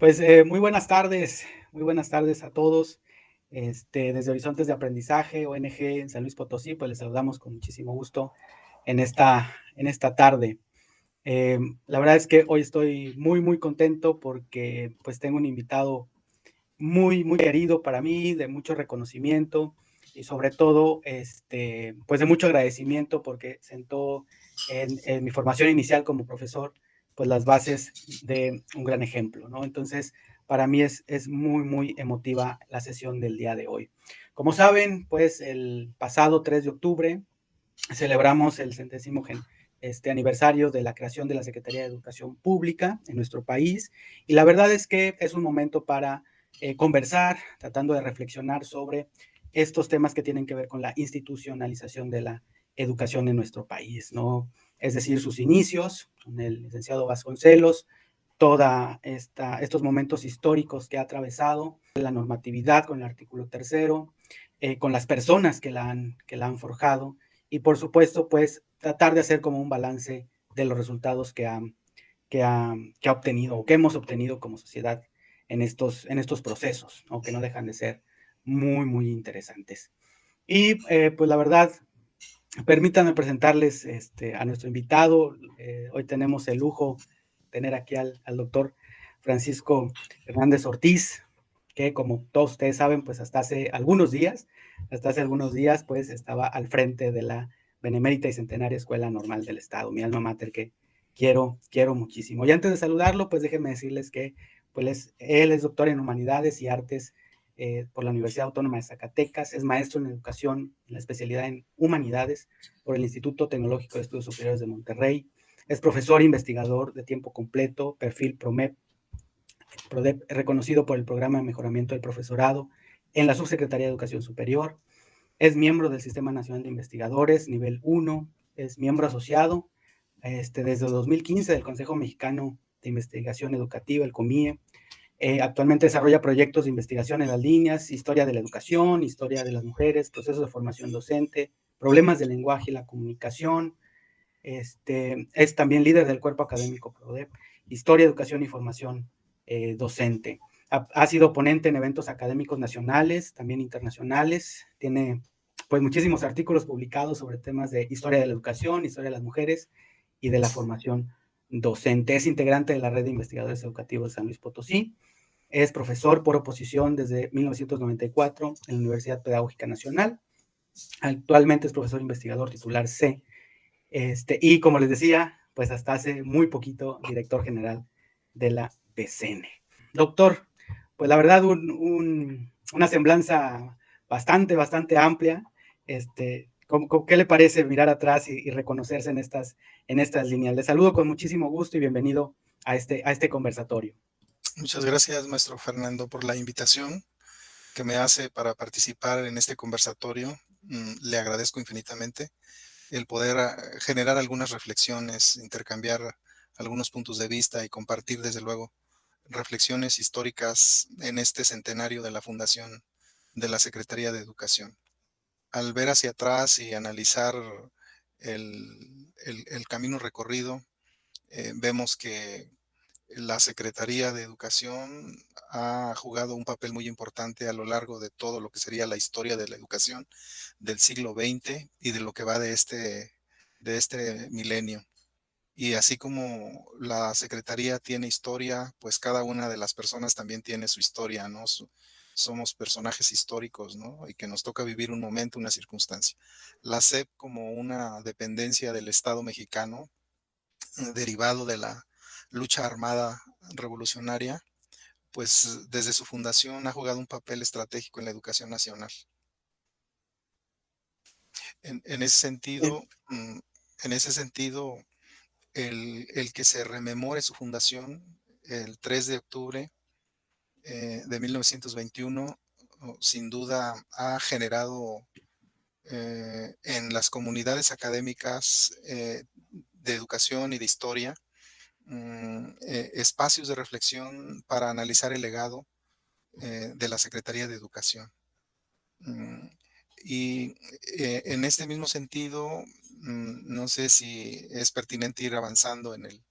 Pues, muy buenas tardes a todos. Desde Horizontes de Aprendizaje, ONG en San Luis Potosí, pues les saludamos con muchísimo gusto en esta tarde. La verdad es que hoy estoy muy, muy contento porque pues tengo un invitado muy, muy querido para mí, de mucho reconocimiento y sobre todo, pues de mucho agradecimiento porque sentó en mi formación inicial como profesor, pues las bases de un gran ejemplo, ¿no? Entonces, para mí es muy, muy emotiva la sesión del día de hoy. Como saben, pues el pasado 3 de octubre celebramos el aniversario de la creación de la Secretaría de Educación Pública en nuestro país y la verdad es que es un momento para conversar, tratando de reflexionar sobre estos temas que tienen que ver con la institucionalización de la educación en nuestro país, ¿no? Es decir, sus inicios con el licenciado Vasconcelos, estos momentos históricos que ha atravesado, la normatividad con el artículo tercero, con las personas que la han forjado y por supuesto, pues tratar de hacer como un balance de los resultados que ha obtenido o que hemos obtenido como sociedad en estos procesos, ¿no? Que no dejan de ser muy, muy interesantes. Y pues la verdad, permítanme presentarles a nuestro invitado. Hoy tenemos el lujo de tener aquí al doctor Francisco Hernández Ortiz, que como todos ustedes saben, pues hasta hace algunos días, pues estaba al frente de la Benemérita y Centenaria Escuela Normal del Estado, mi alma mater que quiero muchísimo. Y antes de saludarlo, pues déjenme decirles que pues, él es doctor en Humanidades y Artes por la Universidad Autónoma de Zacatecas, es maestro en educación en la especialidad en Humanidades por el Instituto Tecnológico de Estudios Superiores de Monterrey, es profesor e investigador de tiempo completo, perfil PRODEP, reconocido por el Programa de Mejoramiento del Profesorado en la Subsecretaría de Educación Superior, es miembro del Sistema Nacional de Investigadores, nivel 1, es miembro asociado desde 2015 del Consejo Mexicano de Investigación Educativa, el COMIE. Actualmente desarrolla proyectos de investigación en las líneas, historia de la educación, historia de las mujeres, procesos de formación docente, problemas del lenguaje y la comunicación. Es también líder del cuerpo académico PRODEP, historia, educación y formación docente. Ha sido ponente en eventos académicos nacionales, también internacionales. Tiene pues muchísimos artículos publicados sobre temas de historia de la educación, historia de las mujeres y de la formación docente. Es integrante de la Red de Investigadores Educativos de San Luis Potosí. Es profesor por oposición desde 1994 en la Universidad Pedagógica Nacional. Actualmente es profesor investigador titular C. Y como les decía, pues hasta hace muy poquito, director general de la BCN. Doctor, pues la verdad, una semblanza bastante, bastante amplia. ¿Qué le parece mirar atrás y reconocerse en estas líneas? Le saludo con muchísimo gusto y bienvenido a este conversatorio. Muchas gracias, maestro Fernando, por la invitación que me hace para participar en este conversatorio. Le agradezco infinitamente el poder generar algunas reflexiones, intercambiar algunos puntos de vista y compartir, desde luego, reflexiones históricas en este centenario de la fundación de la Secretaría de Educación. Al ver hacia atrás y analizar el camino recorrido, vemos que la Secretaría de Educación ha jugado un papel muy importante a lo largo de todo lo que sería la historia de la educación del siglo XX y de lo que va de este milenio. Y así como la Secretaría tiene historia, pues cada una de las personas también tiene su historia, ¿no? Somos personajes históricos, ¿no? Y que nos toca vivir un momento, una circunstancia. La SEP, como una dependencia del Estado mexicano, derivado de la lucha armada revolucionaria, pues desde su fundación ha jugado un papel estratégico en la educación nacional. En ese Eh, sentido, en ese sentido, el que se rememore su fundación el 3 de octubre de 1921, sin duda ha generado en las comunidades académicas de educación y de historia espacios de reflexión para analizar el legado de la Secretaría de Educación. Mm, y en este mismo sentido, no sé si es pertinente ir avanzando en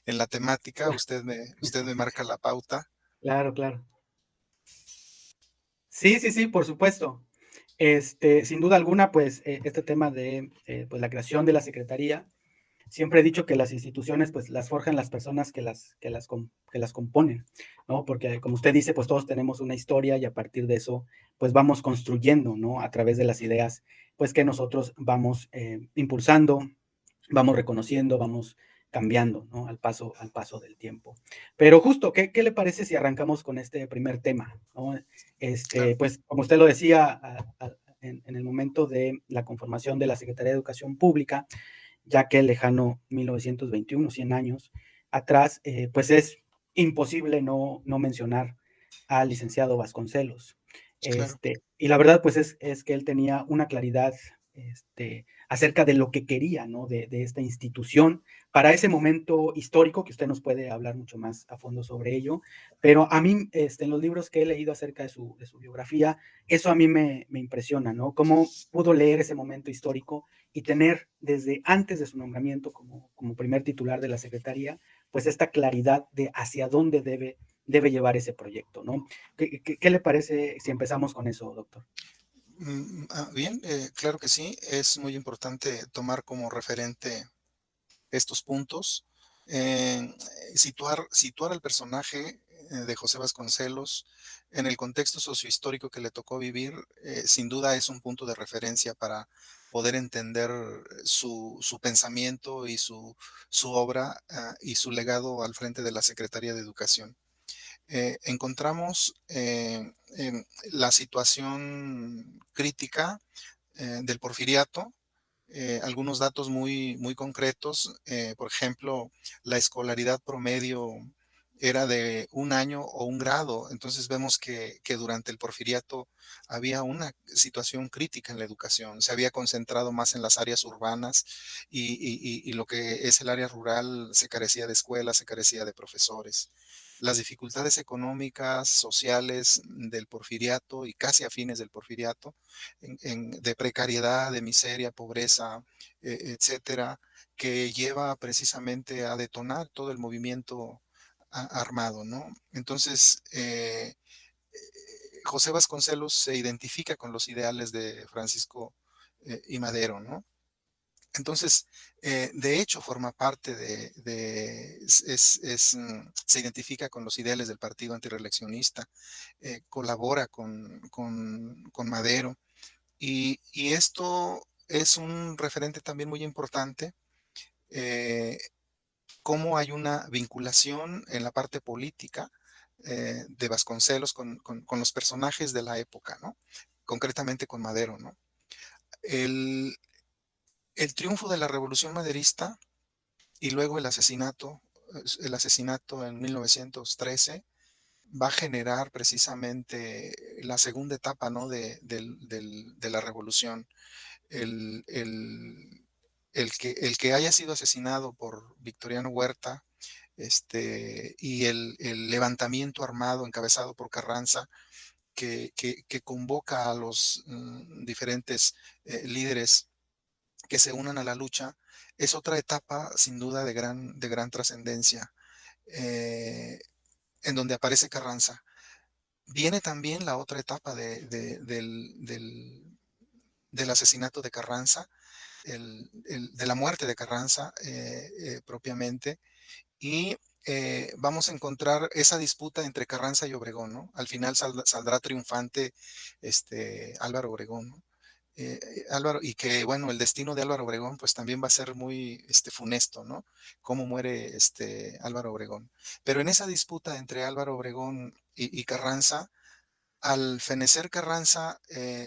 la temática, usted me marca la pauta. Claro, claro. Sí, sí, sí, por supuesto. Sin duda alguna, pues, este tema de, pues, la creación de la secretaría, siempre he dicho que las instituciones, pues, las forjan las personas que las componen, ¿no? Porque, como usted dice, pues, todos tenemos una historia y a partir de eso, pues, vamos construyendo, ¿no? A través de las ideas, pues, que nosotros vamos, impulsando, vamos reconociendo, vamos cambiando, ¿no? Al paso del tiempo. Pero justo, ¿qué le parece si arrancamos con este primer tema, ¿no? Claro, Pues, como usted lo decía, en el momento de la conformación de la Secretaría de Educación Pública, ya que el lejano 1921, 100 años atrás, pues es imposible no mencionar al licenciado Vasconcelos. claro, Y la verdad, pues es que él tenía una claridad acerca de lo que quería, ¿no? De esta institución para ese momento histórico, que usted nos puede hablar mucho más a fondo sobre ello. Pero a mí, en los libros que he leído acerca de su biografía, eso a mí me impresiona, ¿no? Cómo pudo leer ese momento histórico y tener desde antes de su nombramiento como primer titular de la secretaría, pues esta claridad de hacia dónde debe llevar ese proyecto, ¿no? ¿Qué le parece si empezamos con eso, doctor? bien, claro que sí, es muy importante tomar como referente estos puntos, eh, situar al personaje de José Vasconcelos en el contexto sociohistórico que le tocó vivir, sin duda es un punto de referencia para poder entender su pensamiento y su obra y su legado al frente de la Secretaría de Educación. Encontramos la situación crítica del porfiriato, algunos datos muy concretos. Por ejemplo, la escolaridad promedio era de un año o un grado. Entonces vemos que durante el porfiriato había una situación crítica en la educación. Se había concentrado más en las áreas urbanas y lo que es el área rural se carecía de escuelas, se carecía de profesores. Las dificultades económicas, sociales del porfiriato y casi a fines del porfiriato de precariedad, de miseria, pobreza, etcétera, que lleva precisamente a detonar todo el movimiento armado, ¿no? Entonces, José Vasconcelos se identifica con los ideales de Francisco y Madero, ¿no? Entonces, de hecho, forma parte se identifica con los ideales del partido antirreeleccionista, colabora con Madero, y esto es un referente también muy importante, eh, cómo hay una vinculación en la parte política de Vasconcelos con los personajes de la época, ¿no? Concretamente con Madero, ¿no? El, el triunfo de la revolución maderista y luego el asesinato en 1913 va a generar precisamente la segunda etapa, ¿no? De la revolución. el, el, el que haya sido asesinado por Victoriano Huerta, y el levantamiento armado encabezado por Carranza, que convoca a los diferentes líderes que se unan a la lucha, es otra etapa sin duda de gran trascendencia, eh, en donde aparece Carranza. Viene también la otra etapa del asesinato de Carranza, de la muerte de Carranza propiamente, y vamos a encontrar esa disputa entre Carranza y Obregón, ¿no? Al final saldrá triunfante Álvaro Obregón, ¿no? Álvaro, y que bueno, el destino de Álvaro Obregón pues también va a ser muy funesto, ¿no? Cómo muere Álvaro Obregón. Pero en esa disputa entre Álvaro Obregón y Carranza, al fenecer Carranza,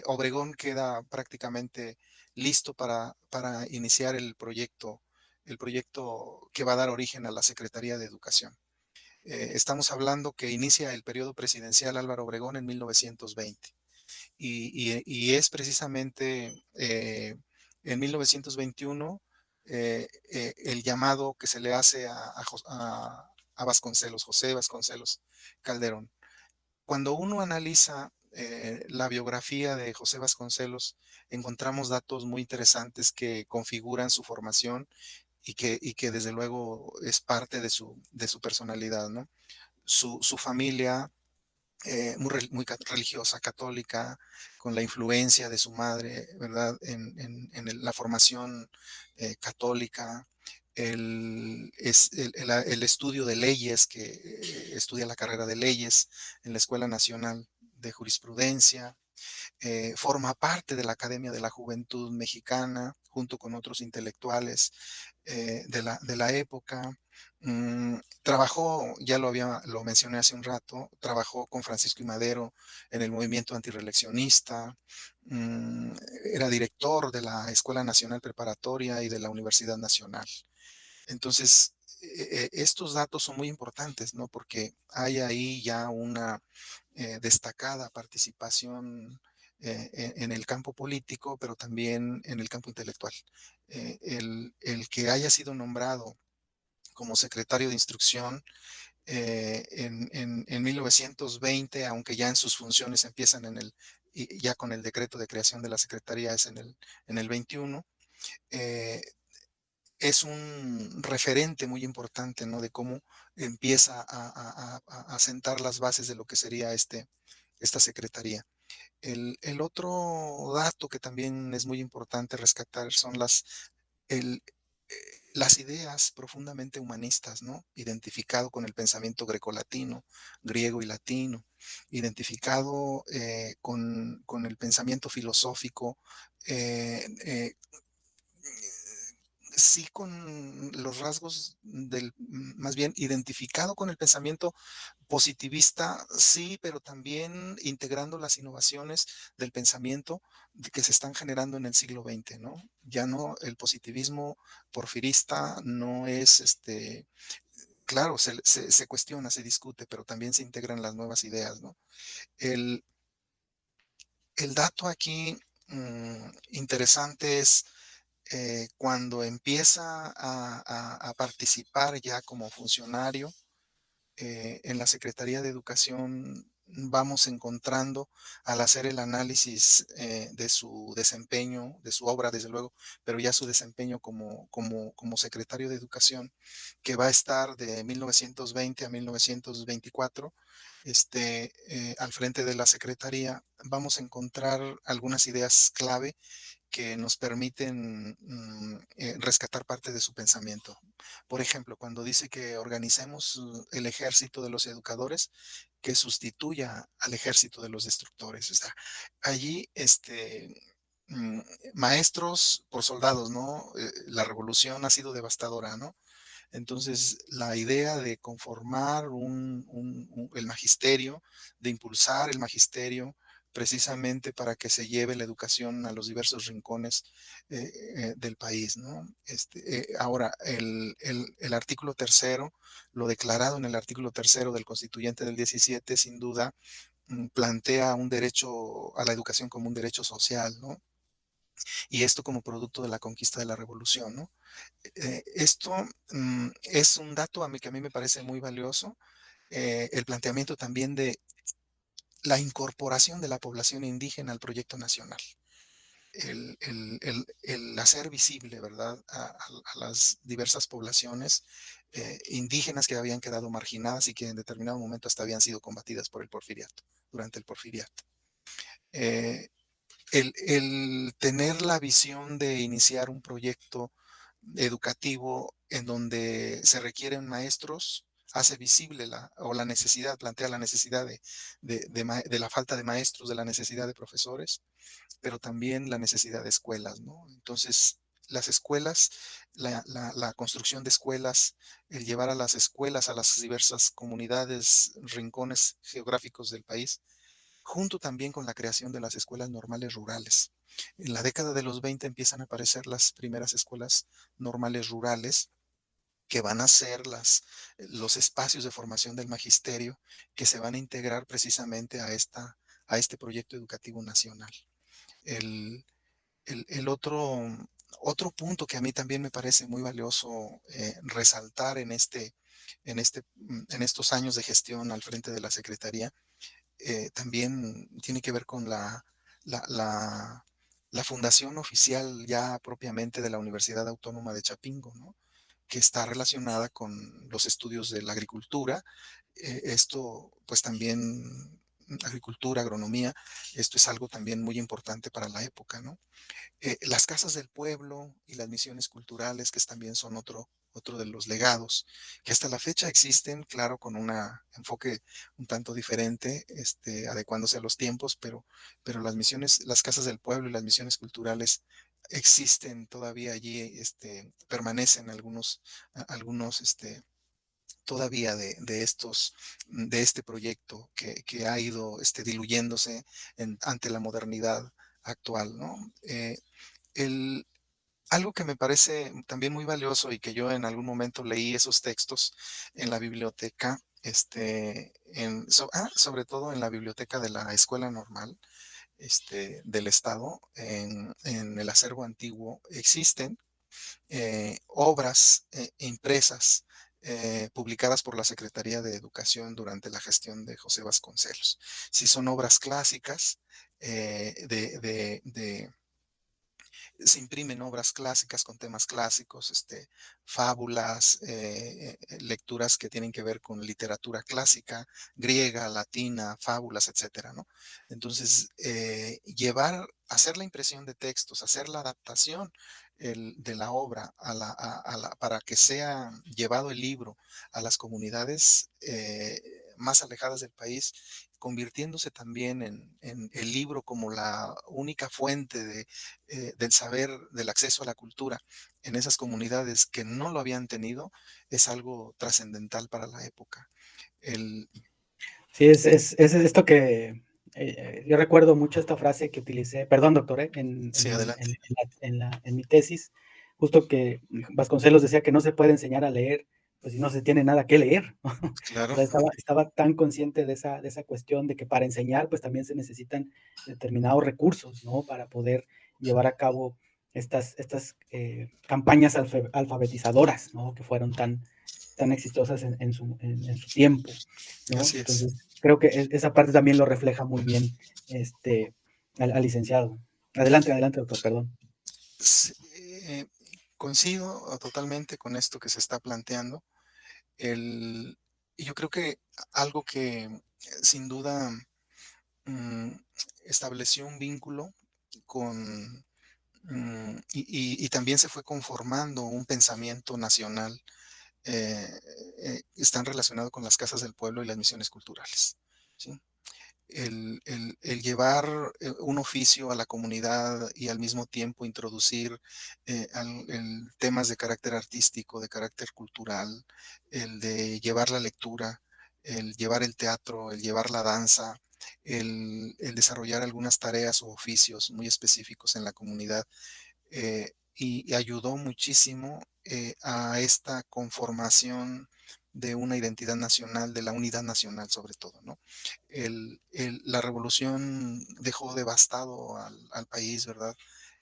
Obregón queda prácticamente listo para iniciar el proyecto que va a dar origen a la Secretaría de Educación. Estamos hablando que inicia el periodo presidencial Álvaro Obregón en 1920 y es precisamente en 1921 el llamado que se le hace a Vasconcelos, José Vasconcelos Calderón. Cuando uno analiza la biografía de José Vasconcelos, encontramos datos muy interesantes que configuran su formación y que desde luego es parte de su personalidad, ¿no? su familia religiosa, católica, con la influencia de su madre, ¿verdad? La formación católica, el estudio de leyes, que estudia la carrera de leyes en la Escuela Nacional de Jurisprudencia, forma parte de la Academia de la Juventud Mexicana, junto con otros intelectuales de la época. Trabajó, lo mencioné hace un rato, trabajó con Francisco y Madero en el movimiento antirreeleccionista, mm, era director de la Escuela Nacional Preparatoria y de la Universidad Nacional. Entonces, estos datos son muy importantes, ¿no? Porque hay ahí ya una destacada participación en el campo político, pero también en el campo intelectual. El que haya sido nombrado como secretario de instrucción en 1920, aunque ya en sus funciones empiezan ya con el decreto de creación de la secretaría es en el 21, eh, es un referente muy importante, ¿no? De cómo empieza a sentar las bases de lo que sería esta secretaría. El otro dato que también es muy importante rescatar son el, eh, las ideas profundamente humanistas, ¿no? Identificado con el pensamiento grecolatino, griego y latino, identificado con el pensamiento filosófico, eh, eh, sí con los rasgos más bien identificado con el pensamiento positivista, sí, pero también integrando las innovaciones del pensamiento que se están generando en el siglo XX, ¿no? Ya no, el positivismo porfirista no es, claro, se cuestiona, se discute, pero también se integran las nuevas ideas, ¿no? El, el dato aquí interesante es cuando empieza a participar ya como funcionario en la Secretaría de Educación, vamos encontrando al hacer el análisis de su desempeño, de su obra, desde luego, pero ya su desempeño como secretario de Educación, que va a estar de 1920 a 1924. Al frente de la Secretaría, vamos a encontrar algunas ideas clave que nos permiten rescatar parte de su pensamiento. Por ejemplo, cuando dice que organicemos el ejército de los educadores que sustituya al ejército de los destructores. O sea, allí, mm, maestros por soldados, ¿no? La revolución ha sido devastadora, ¿no? Entonces, la idea de conformar el magisterio, de impulsar el magisterio, precisamente para que se lleve la educación a los diversos rincones del país, ¿no? Ahora, el artículo tercero, lo declarado en el artículo tercero del Constituyente del 17, sin duda, plantea un derecho a la educación como un derecho social, ¿no? Y esto como producto de la conquista de la revolución, ¿no? Esto es un dato que a mí me parece muy valioso, el planteamiento también de la incorporación de la población indígena al proyecto nacional, el hacer visible, ¿verdad?, a las diversas poblaciones indígenas que habían quedado marginadas y que en determinado momento hasta habían sido combatidas por el porfiriato, durante el porfiriato. Eh, el tener la visión de iniciar un proyecto educativo en donde se requieren maestros, hace visible la necesidad, plantea la necesidad de la falta de maestros, de la necesidad de profesores, pero también la necesidad de escuelas, ¿no? Entonces, las escuelas, la construcción de escuelas, el llevar a las escuelas a las diversas comunidades, rincones geográficos del país, junto también con la creación de las escuelas normales rurales. En la década de los 20 empiezan a aparecer las primeras escuelas normales rurales que van a ser los espacios de formación del magisterio que se van a integrar precisamente a este proyecto educativo nacional. El, el otro punto que a mí también me parece muy valioso resaltar en estos años de gestión al frente de la Secretaría también tiene que ver con la, la fundación oficial ya propiamente de la Universidad Autónoma de Chapingo, ¿no? que está relacionada con los estudios de la agricultura. Esto, pues también, agricultura, agronomía, esto es algo también muy importante para la época, ¿no? Las casas del pueblo y las misiones culturales, que también son otro de los legados, que hasta la fecha existen, claro, con un enfoque un tanto diferente, adecuándose a los tiempos, pero las misiones, las casas del pueblo y las misiones culturales existen todavía allí, permanecen algunos, todavía de este proyecto que ha ido diluyéndose ante la modernidad actual, ¿no? El, Algo que me parece también muy valioso y que yo en algún momento leí esos textos en la biblioteca, sobre todo en la biblioteca de la Escuela Normal, del Estado, en el acervo antiguo, existen obras impresas, publicadas por la Secretaría de Educación durante la gestión de José Vasconcelos. Si son obras clásicas, se imprimen obras clásicas con temas clásicos, fábulas, lecturas que tienen que ver con literatura clásica, griega, latina, fábulas, etcétera, ¿no? Entonces, hacer la impresión de textos, hacer la adaptación de la obra para que sea llevado el libro a las comunidades más alejadas del país, convirtiéndose también en el libro como la única fuente del saber, del acceso a la cultura en esas comunidades que no lo habían tenido, es algo trascendental para la época. El, Sí, es esto que yo recuerdo mucho esta frase que utilicé, perdón, doctor, sí, adelante. en mi tesis, justo que Vasconcelos decía que no se puede enseñar a leer, pues si no se tiene nada que leer. O Claro, sea, estaba tan consciente de esa cuestión de que para enseñar, pues también se necesitan determinados recursos, ¿no? Para poder llevar a cabo estas campañas alfabetizadoras, ¿no? Que fueron tan exitosas en su tiempo, ¿no? así es. Entonces, creo que esa parte también lo refleja muy bien este, al licenciado. Adelante, adelante, doctor, perdón. Sí, coincido totalmente con esto que se está planteando. El, y yo creo que algo que sin duda mm, estableció un vínculo con, y también se fue conformando un pensamiento nacional, eh, están relacionados con las casas del pueblo y las misiones culturales, ¿sí? El llevar un oficio a la comunidad y al mismo tiempo introducir temas de carácter artístico, de carácter cultural, el de llevar la lectura, el llevar el teatro, el llevar la danza, el desarrollar algunas tareas o oficios muy específicos en la comunidad, y ayudó muchísimo a esta conformación de una identidad nacional, de la unidad nacional sobre todo, ¿no? La revolución dejó devastado al país, ¿verdad?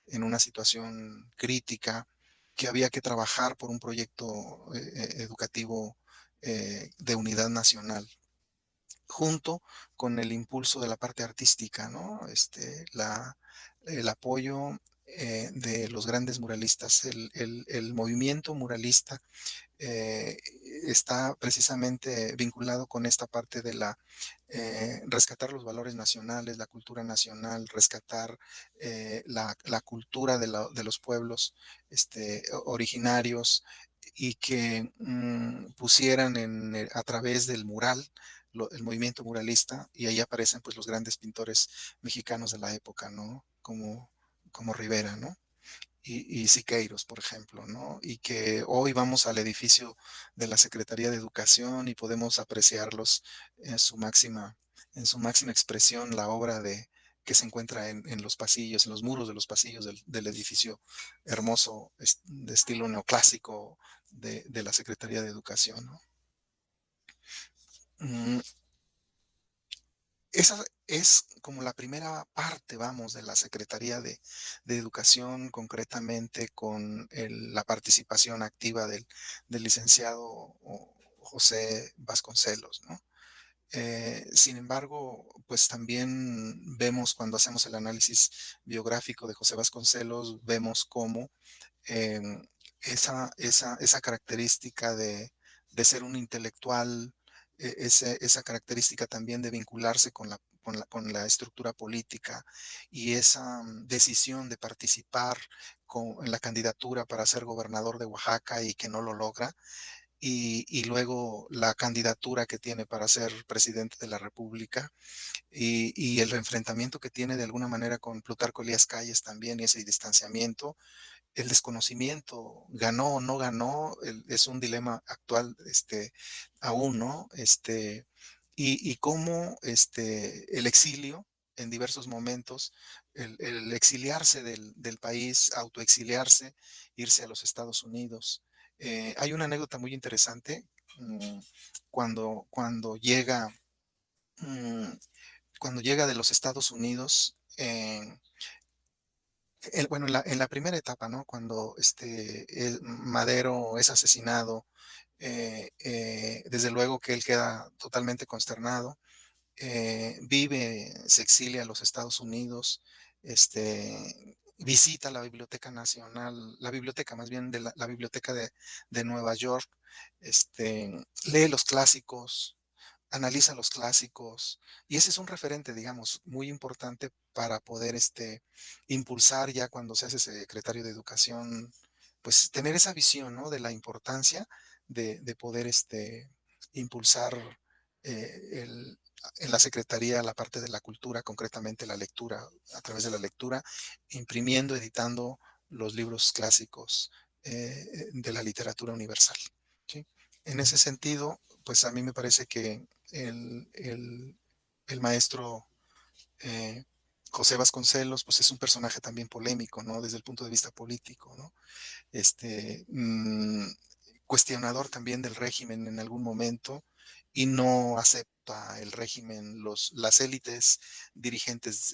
En una situación crítica, que había que trabajar por un proyecto educativo de unidad nacional, junto con el impulso de la parte artística, ¿no? El apoyo de los grandes muralistas, el movimiento muralista eh, está precisamente vinculado con esta parte de rescatar los valores nacionales, la cultura nacional, rescatar la cultura de los pueblos originarios, y que pusieran a través del mural, el movimiento muralista, y ahí aparecen pues los grandes pintores mexicanos de la época, ¿no? Como Rivera, ¿no? Y Siqueiros, por ejemplo, ¿no? Y que hoy vamos al edificio de la Secretaría de Educación y podemos apreciarlos en su máxima expresión, la obra que se encuentra en los pasillos, en los muros de los pasillos del edificio hermoso, de estilo neoclásico de la Secretaría de Educación, ¿no? Mm, Esa es como la primera parte, vamos, de la Secretaría de Educación, concretamente con la participación activa del licenciado José Vasconcelos, ¿no? Sin embargo, pues también vemos cuando hacemos el análisis biográfico de José Vasconcelos, vemos cómo em, esa característica de ser un intelectual, esa característica también de vincularse con la estructura política y esa decisión de participar en la candidatura para ser gobernador de Oaxaca y que no lo logra, y luego la candidatura que tiene para ser presidente de la República y el enfrentamiento que tiene de alguna manera con Plutarco Elías Calles también y ese distanciamiento, el desconocimiento, ganó o no ganó, es un dilema actual, aún, ¿no? Y cómo, el exilio en diversos momentos, el exiliarse del país, autoexiliarse, irse a los Estados Unidos. Hay una anécdota muy interesante, mm, cuando llega, mm, cuando llega de los Estados Unidos, bueno, en la primera etapa, ¿no? Cuando Madero es asesinado, desde luego que él queda totalmente consternado, se exilia a los Estados Unidos, visita la Biblioteca Nacional, la biblioteca más bien de la Biblioteca de Nueva York, lee los clásicos, analiza los clásicos, y ese es un referente, digamos, muy importante para poder impulsar ya cuando se hace secretario de Educación, pues tener esa visión, ¿no? De la importancia de poder impulsar en la Secretaría la parte de la cultura, concretamente la lectura, a través de la lectura, imprimiendo, editando los libros clásicos de la literatura universal. ¿Sí? En ese sentido, pues a mí me parece que el, el- el maestro eh, José Vasconcelos, pues es un personaje también polémico, ¿no? Desde el punto de vista político, ¿no? Este, mm, Cuestionador también del régimen en algún momento y no acepta el régimen, las élites dirigentes,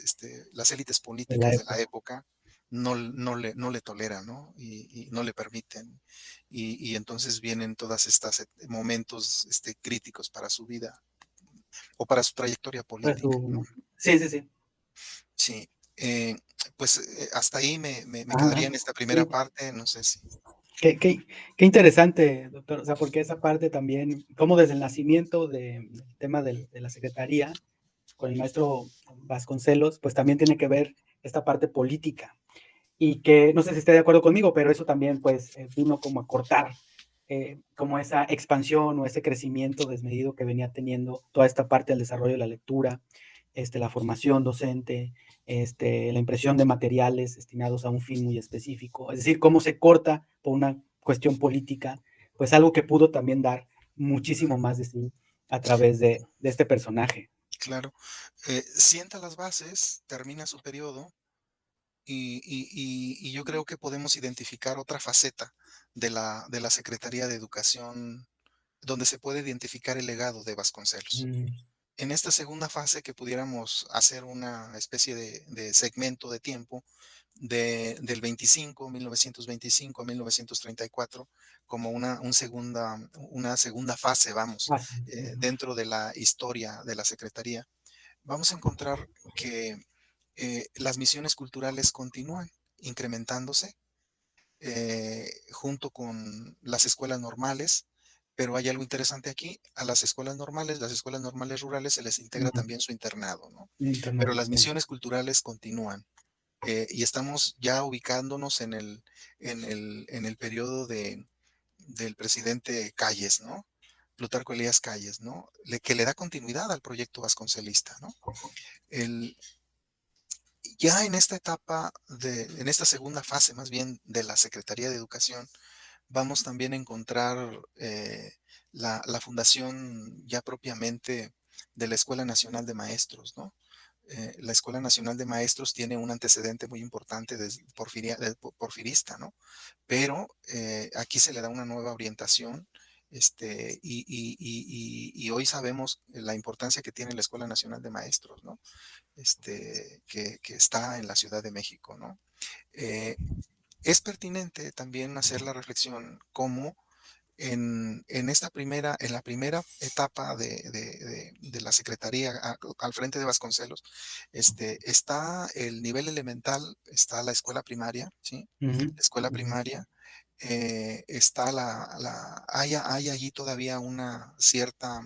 las élites de la políticas de la época. época no le toleran, ¿no? Y no le permiten. Y entonces vienen todas estas momentos críticos para su vida o para su trayectoria política, ¿no? Sí, sí, sí. Sí, pues hasta ahí me Ajá, quedaría en esta primera sí. parte, no sé si. Qué interesante, doctor. O sea, porque esa parte también, como desde el nacimiento del tema de la secretaría, con el maestro Vasconcelos, pues también tiene que ver esta parte política. Y que no sé si esté de acuerdo conmigo, pero eso también pues vino como a cortar como esa expansión o ese crecimiento desmedido que venía teniendo toda esta parte del desarrollo de la lectura, la formación docente, la impresión de materiales destinados a un fin muy específico, es decir, cómo se corta por una cuestión política, pues algo que pudo también dar muchísimo más de sí a través de este personaje. Claro, sienta las bases, termina su periodo y yo creo que podemos identificar otra faceta de la Secretaría de Educación, donde se puede identificar el legado de Vasconcelos. Mm, En esta segunda fase que pudiéramos hacer una especie de segmento de tiempo del 1925 a 1934, como una segunda fase, vamos, dentro de la historia de la Secretaría, vamos a encontrar que las misiones culturales continúan incrementándose junto con las escuelas normales, pero hay algo interesante aquí, a las escuelas normales rurales se les integra mm, también su internado, ¿no? Pero internado, las sí. misiones culturales continúan y estamos ya ubicándonos en el periodo del presidente Calles, ¿no? Plutarco Elías Calles, ¿no? Que le da continuidad al proyecto vasconcelista, ¿no? El, ya en esta etapa, en esta segunda fase más bien de la Secretaría de Educación, vamos también a encontrar la fundación ya propiamente de la Escuela Nacional de Maestros, ¿no? La Escuela Nacional de Maestros tiene un antecedente muy importante porfirista, ¿no? Pero aquí se le da una nueva orientación, y hoy sabemos la importancia que tiene la Escuela Nacional de Maestros, ¿no? Que está en la Ciudad de México, ¿no? Eh, es pertinente también hacer la reflexión cómo en la primera etapa de la Secretaría al frente de Vasconcelos, está el nivel elemental, está la escuela primaria, ¿sí? Ujú, La escuela ujú. primaria, está hay allí todavía una cierta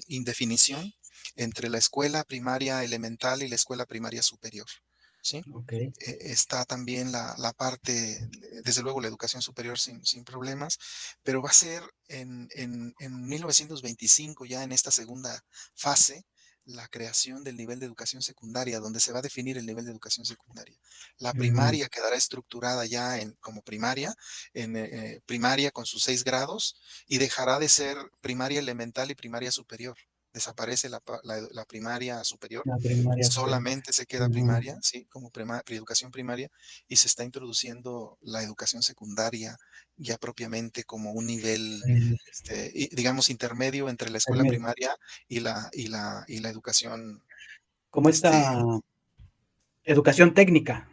indefinición entre la escuela primaria elemental y la escuela primaria superior, ¿sí? Ok. Está también la parte, desde luego la educación superior sin problemas, pero va a ser en 1925, ya en esta segunda fase, la creación del nivel de educación secundaria, donde se va a definir el nivel de educación secundaria. La Ujú. primaria quedará estructurada ya como primaria, primaria con sus 6 grados, y dejará de ser primaria elemental y primaria superior. Desaparece la primaria superior, La primaria superior. solamente se queda Ujú. primaria, ¿sí? Como educación primaria, y se está introduciendo la educación secundaria ya propiamente como un nivel, Ujú. digamos, intermedio entre la escuela Intermedio. primaria y la educación, Como este, esta educación técnica.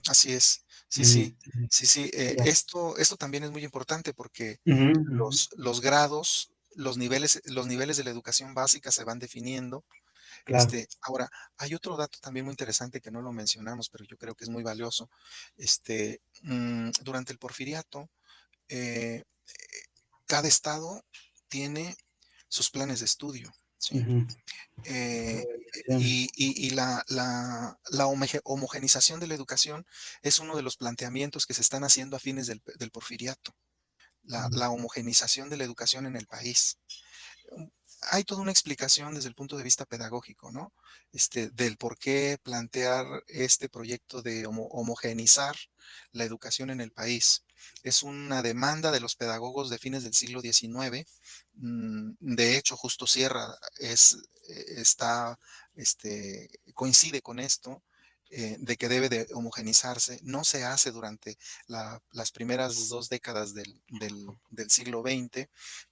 así es. Sí, Ujú, sí, ujú. sí, sí. Ya. Esto también es muy importante porque Ujú, ujú. los grados, los niveles de la educación básica se van definiendo. Claro. Ahora, hay otro dato también muy interesante que no lo mencionamos, pero yo creo que es muy valioso. Durante el porfiriato, eh, cada estado tiene sus planes de estudio, ¿sí? Ujú. Eh, Organizaciones. y la homogenización de la educación es uno de los planteamientos que se están haciendo a fines del porfiriato, la, Ujú. la homogenización de la educación en el país. Hay toda una explicación desde el punto de vista pedagógico, ¿no? Del por qué plantear este proyecto de homogeneizar la educación en el país. Es una demanda de los pedagogos de fines del siglo XIX. De hecho, Justo Sierra coincide con esto, de que debe de homogenizarse. No se hace durante las primeras 2 décadas del siglo XX,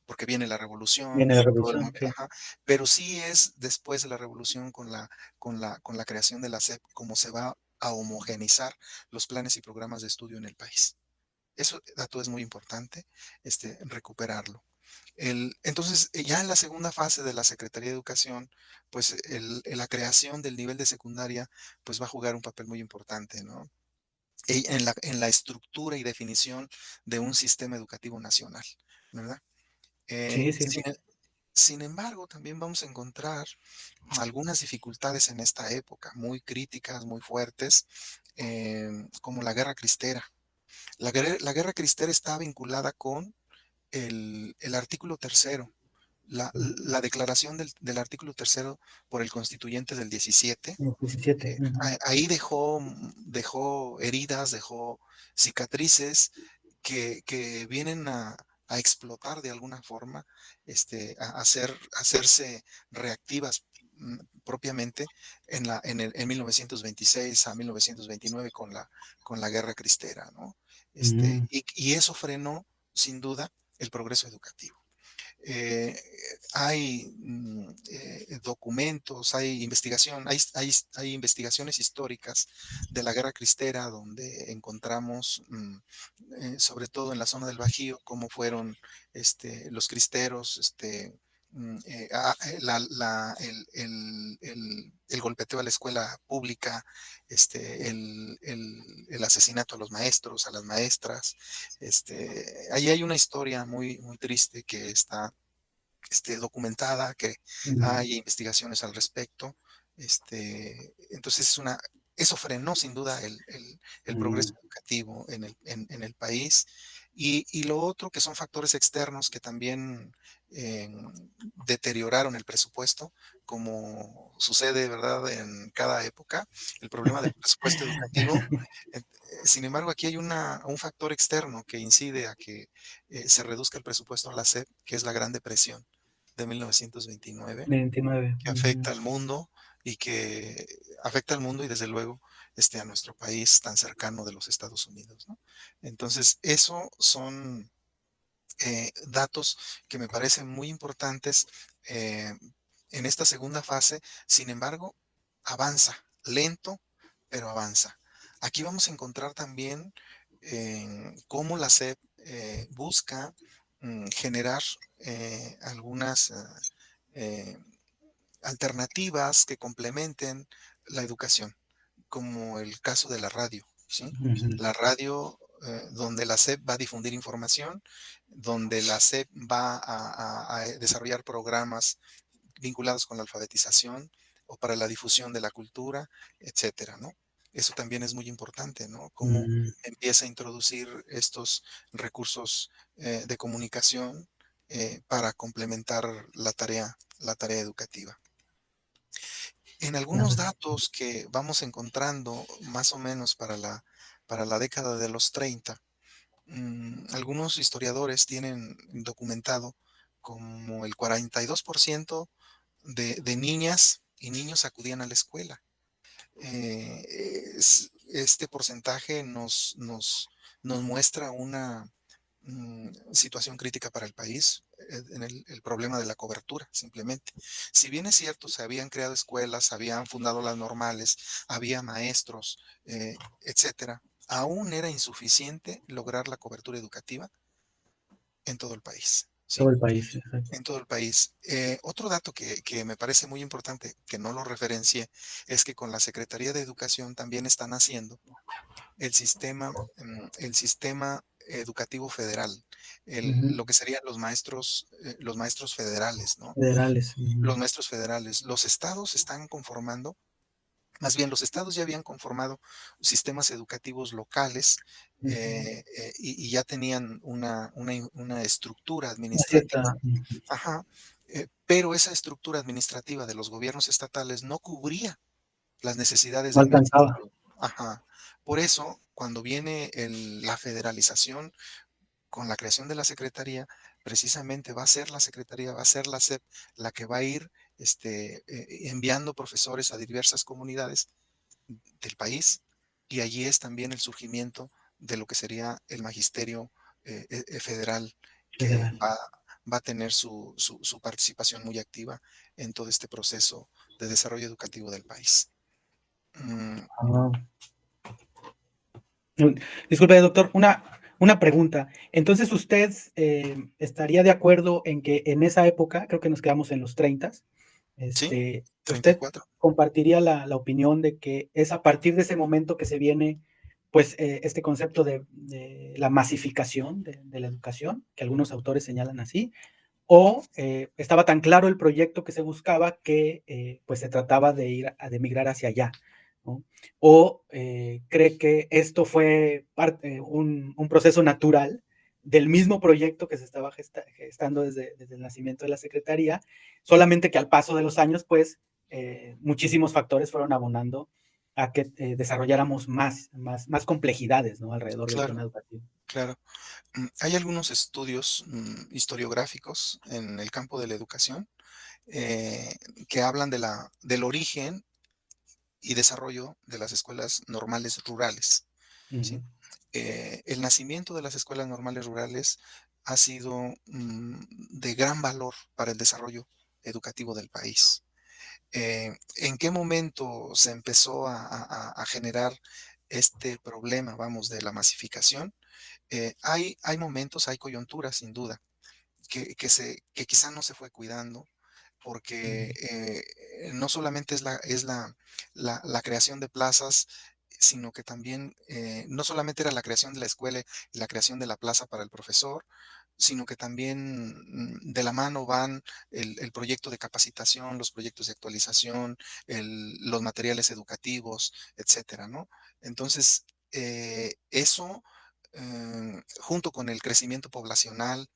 porque viene la revolución Viene la y todo revolución, sí. ajá, pero sí es después de la revolución con la creación de la SEP como se va a homogenizar los planes y programas de estudio en el país. Eso dato es muy importante, recuperarlo. Entonces, ya en la segunda fase de la Secretaría de Educación, pues la creación del nivel de secundaria, pues va a jugar un papel muy importante, ¿no? En la estructura y definición de un sistema educativo nacional, ¿verdad? Eh, Sí, sí. sin, sin embargo, también vamos a encontrar algunas dificultades en esta época, muy críticas, muy fuertes, como la guerra cristera. La guerra cristera está vinculada con el artículo tercero, la declaración del artículo tercero por el constituyente del 17. 17. Ujú. Ahí dejó heridas, dejó cicatrices que vienen a explotar de alguna forma, hacerse reactivas, propiamente en 1926 a 1929 con la guerra cristera, ¿no? Mm. Y eso frenó, sin duda, el progreso educativo. eh, Hay documentos, hay investigaciones históricas de la guerra cristera donde encontramos, sobre todo en la zona del Bajío, cómo fueron los cristeros, el golpeteo a la escuela pública, el asesinato a los maestros, a las maestras. Ahí hay una historia muy, muy triste que está documentada, que Ujú. hay investigaciones al respecto. Entonces, eso frenó sin duda el progreso Mm. educativo en el país. Y lo otro que son factores externos que también eh, deterioraron el presupuesto, como sucede, ¿verdad?, en cada época, el problema del presupuesto educativo. Eh, Sin embargo, aquí hay un factor externo que incide a que se reduzca el presupuesto a la SEP, que es la Gran Depresión de 1929, 29. que Ujú. afecta al mundo y desde luego a nuestro país tan cercano de los Estados Unidos, ¿no? Entonces, eso son datos que me parecen muy importantes eh, en esta segunda fase. Sin embargo, avanza, lento, pero avanza. Aquí vamos a encontrar también cómo la SEP busca generar algunas eh, alternativas que complementen la educación, como el caso de la radio, ¿sí? Ujú. La radio donde la SEP va a difundir información, donde la SEP va a desarrollar programas vinculados con la alfabetización o para la difusión de la cultura, etcétera, ¿no? Eso también es muy importante, ¿no? Cómo Mm, empieza a introducir estos recursos de comunicación para complementar la tarea educativa. En algunos claro. datos que vamos encontrando más o menos para la década de los 30, algunos historiadores tienen documentado como el 42% de niñas y niños acudían a la escuela. Este porcentaje nos muestra una situación crítica para el país, en el problema de la cobertura, simplemente. Si bien es cierto, se habían creado escuelas, se habían fundado las normales, había maestros, etcétera, aún era insuficiente lograr la cobertura educativa en todo el país, Todo ¿sí? el país, exacto. En todo el país. Otro dato que me parece muy importante, que no lo referencié, es que con la Secretaría de Educación también están haciendo el sistema educativo federal, Ujú. lo que serían los maestros federales, ¿no? Federales. Ujú, Los maestros federales. Los estados están conformando, más bien los estados ya habían conformado sistemas educativos locales ujú. y ya tenían una estructura Una cierta, administrativa. Ajá, pero esa estructura administrativa de los gobiernos estatales no cubría las necesidades no del alcanzaba. maestro. Ajá. Por eso, cuando viene la federalización con la creación de la secretaría, precisamente va a ser la secretaría, va a ser la SEP la que va a ir enviando profesores a diversas comunidades del país, y allí es también el surgimiento de lo que sería el magisterio federal, que Federal. va a tener su participación muy activa en todo este proceso de desarrollo educativo del país. Mm, Ah. Mm, disculpe, doctor, una pregunta. Entonces, ¿usted, estaría de acuerdo en que en esa época, creo que nos quedamos en los 30, sí, usted 34. compartiría la opinión de que es a partir de ese momento que se viene, pues, este concepto de la masificación de la educación, que algunos autores señalan así, o, estaba tan claro el proyecto que se buscaba que, pues, se trataba de migrar hacia allá, ¿no? O, ¿cree que esto fue parte un proceso natural del mismo proyecto que se estaba gestando desde el nacimiento de la secretaría, solamente que al paso de los años, pues, muchísimos factores fueron abonando a que, desarrolláramos más complejidades, ¿no?, alrededor del Claro, tema educativo. claro. Hay algunos estudios historiográficos en el campo de la educación eh, que hablan del origen y desarrollo de las escuelas normales rurales, Ujú, ¿sí? El nacimiento de las escuelas normales rurales ha sido de gran valor para el desarrollo educativo del país. ¿En qué momento se empezó a generar este problema, vamos, de la masificación? Hay momentos, hay coyunturas, sin duda, que quizá no se fue cuidando, porque ujú. no solamente la creación de plazas, sino que también no solamente era la creación de la escuela y la creación de la plaza para el profesor, sino que también de la mano van el proyecto de capacitación, los proyectos de actualización, los materiales educativos, etcétera, ¿no? Entonces, eso, junto con el crecimiento poblacional,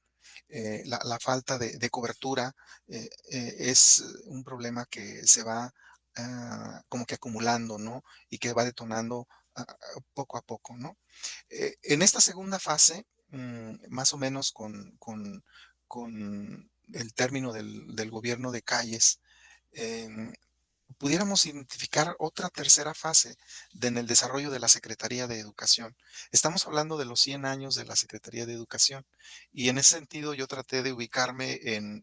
la falta de cobertura es un problema que se va como que acumulando, ¿no? Y que va detonando poco a poco, ¿no? En esta segunda fase, más o menos con el término del gobierno de Calles, em, pudiéramos identificar otra tercera fase en el desarrollo de la Secretaría de Educación. Estamos hablando de los 100 años de la Secretaría de Educación y en ese sentido yo traté de ubicarme en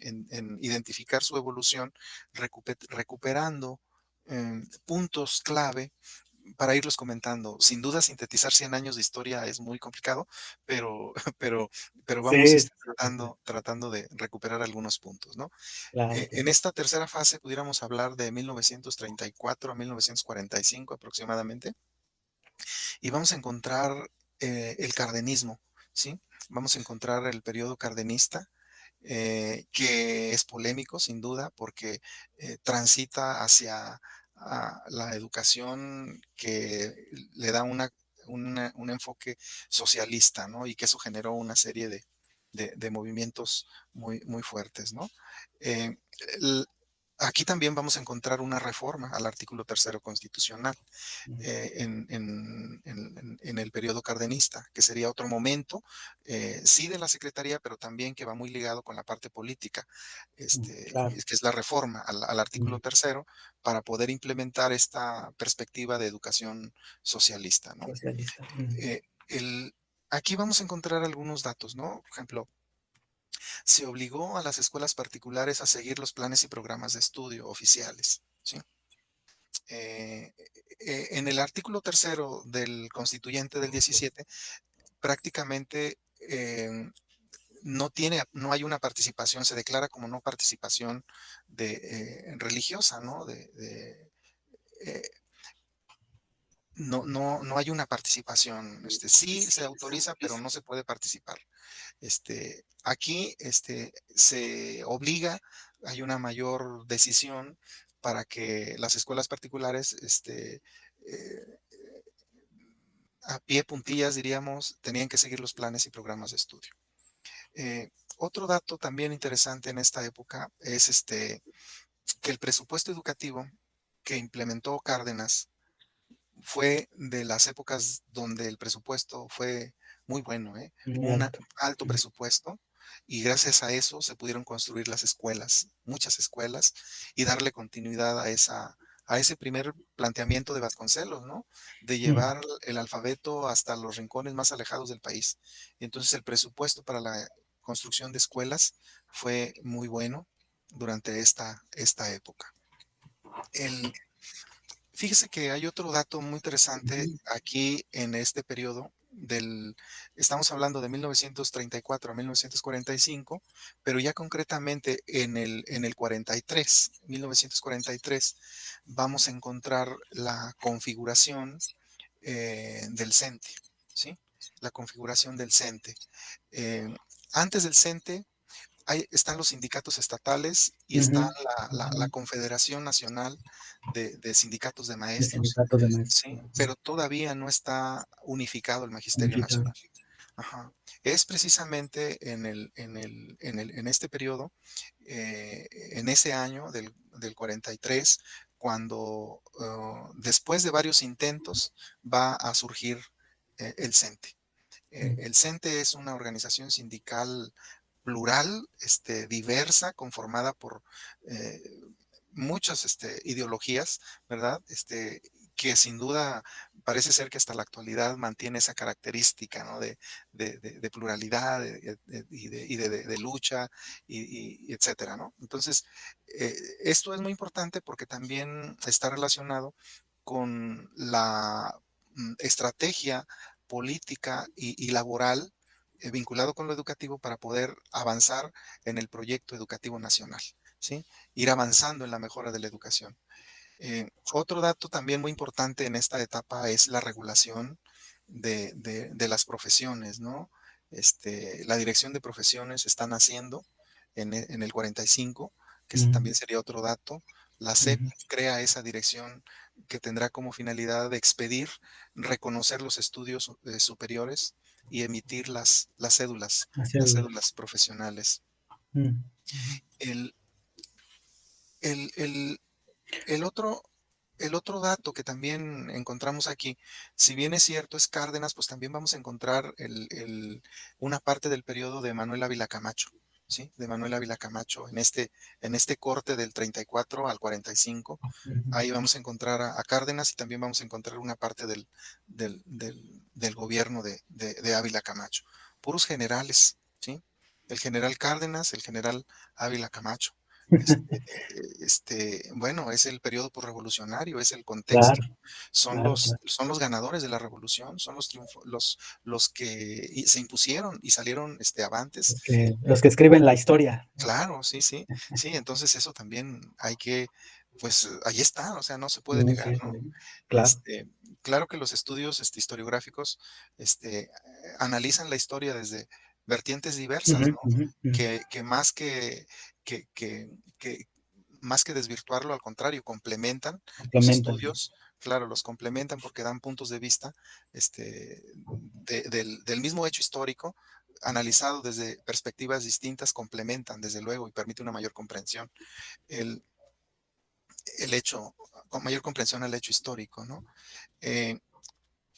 identificar su evolución recuperando puntos clave para irlos comentando. Sin duda, sintetizar 100 años de historia es muy complicado, pero, pero, pero vamos Sí, sí, sí, sí, sí. tratando de recuperar algunos puntos, ¿no? Claro que En sí. esta tercera fase pudiéramos hablar de 1934 a 1945 aproximadamente, y vamos a encontrar el cardenismo, ¿sí? Vamos a encontrar el periodo cardenista, que es polémico sin duda porque transita hacia la educación que le da un enfoque socialista, ¿no? Y que eso generó una serie de movimientos muy fuertes, ¿no? Eh, el- Aquí también vamos a encontrar una reforma al artículo tercero constitucional en el periodo cardenista, que sería otro momento, sí de la Secretaría, pero también que va muy ligado con la parte política, claro, que es la reforma al artículo mm, tercero para poder implementar esta perspectiva de educación socialista, ¿no? socialista. Eh, el, Aquí vamos a encontrar algunos datos, ¿no? Por ejemplo, se obligó a las escuelas particulares a seguir los planes y programas de estudio oficiales, ¿sí? eh, en el artículo tercero del constituyente del 17, prácticamente no hay una participación, se declara como no participación religiosa, ¿no? Eh, no hay una participación. Sí se autoriza, pero no se puede participar. Aquí se obliga, hay una mayor decisión para que las escuelas particulares eh, a pie puntillas, diríamos, tenían que seguir los planes y programas de estudio. Otro dato también interesante en esta época es que el presupuesto educativo que implementó Cárdenas fue de las épocas donde el presupuesto fue muy bueno, ¿eh? Muy Un alto. alto presupuesto y gracias a eso se pudieron construir las escuelas, muchas escuelas, y darle continuidad a ese primer planteamiento de Vasconcelos, ¿no? De Mm, llevar el alfabeto hasta los rincones más alejados del país. Y entonces el presupuesto para la construcción de escuelas fue muy bueno durante esta época. El, Fíjese que hay otro dato muy interesante aquí en este periodo estamos hablando de 1934 a 1945, pero ya concretamente en el 43, 1943, vamos a encontrar la configuración del CENTE, ¿sí? La configuración del CENTE. Eh, Antes del CENTE están los sindicatos estatales y ujú, está la ujú. Confederación Nacional de Sindicatos de De Maestros, sindicatos de maestros. ¿sí? Pero todavía no está unificado el Magisterio Unificado. Nacional. Ajá. Es precisamente en este periodo, en ese año del 43, cuando después de varios intentos va a surgir el CENTE. Mm, El CENTE es una organización sindical plural, diversa, conformada por eh, muchas ideologías, ¿verdad? Que sin duda parece ser que hasta la actualidad mantiene esa característica, ¿no? De pluralidad y de lucha y etcétera, ¿no? Entonces, esto es muy importante porque también está relacionado con la estrategia política y laboral vinculado con lo educativo para poder avanzar en el proyecto educativo nacional, ¿sí? Ir avanzando en la mejora de la educación. Otro dato también muy importante en esta etapa es la regulación de las profesiones, ¿no? La dirección de profesiones está naciendo en el 45, que mm, también sería otro dato. La SEP ujú. crea esa dirección que tendrá como finalidad de expedir, reconocer los estudios superiores y emitir Hacia las el- cédulas profesionales. mm, ujú, El, el, el, el otro, el otro dato que también encontramos aquí, si bien es cierto, es Cárdenas, pues también vamos a encontrar una parte del periodo de Manuel Ávila Camacho, ¿sí? De Manuel Ávila Camacho, en este corte del 34 al 45. ujú. Ahí vamos a encontrar a Cárdenas y también vamos a encontrar una parte del gobierno de Ávila Camacho. Puros generales, ¿sí? El general Cárdenas, el general Ávila Camacho. Bueno, es el periodo posrevolucionario, es el contexto. Claro, Son claro, los, claro. son los ganadores de la revolución, son los que se impusieron y salieron avantes. Los que escriben la historia, ¿no? Claro, sí, sí, sí, entonces eso también hay que, pues ahí está, o sea, no se puede Mm, negar, sí, sí, ¿no? sí. Claro. Este, claro que los estudios, historiográficos, analizan la historia desde vertientes diversas, Ujú, ¿no? ujú, ujú. Que más que que que más que desvirtuarlo, al contrario, complementan los Complementan. estudios, claro, los complementan porque dan puntos de vista, del mismo hecho histórico, analizado desde perspectivas distintas, complementan, desde luego, y permite una mayor comprensión. El el hecho con mayor comprensión al hecho histórico, ¿no? Eh,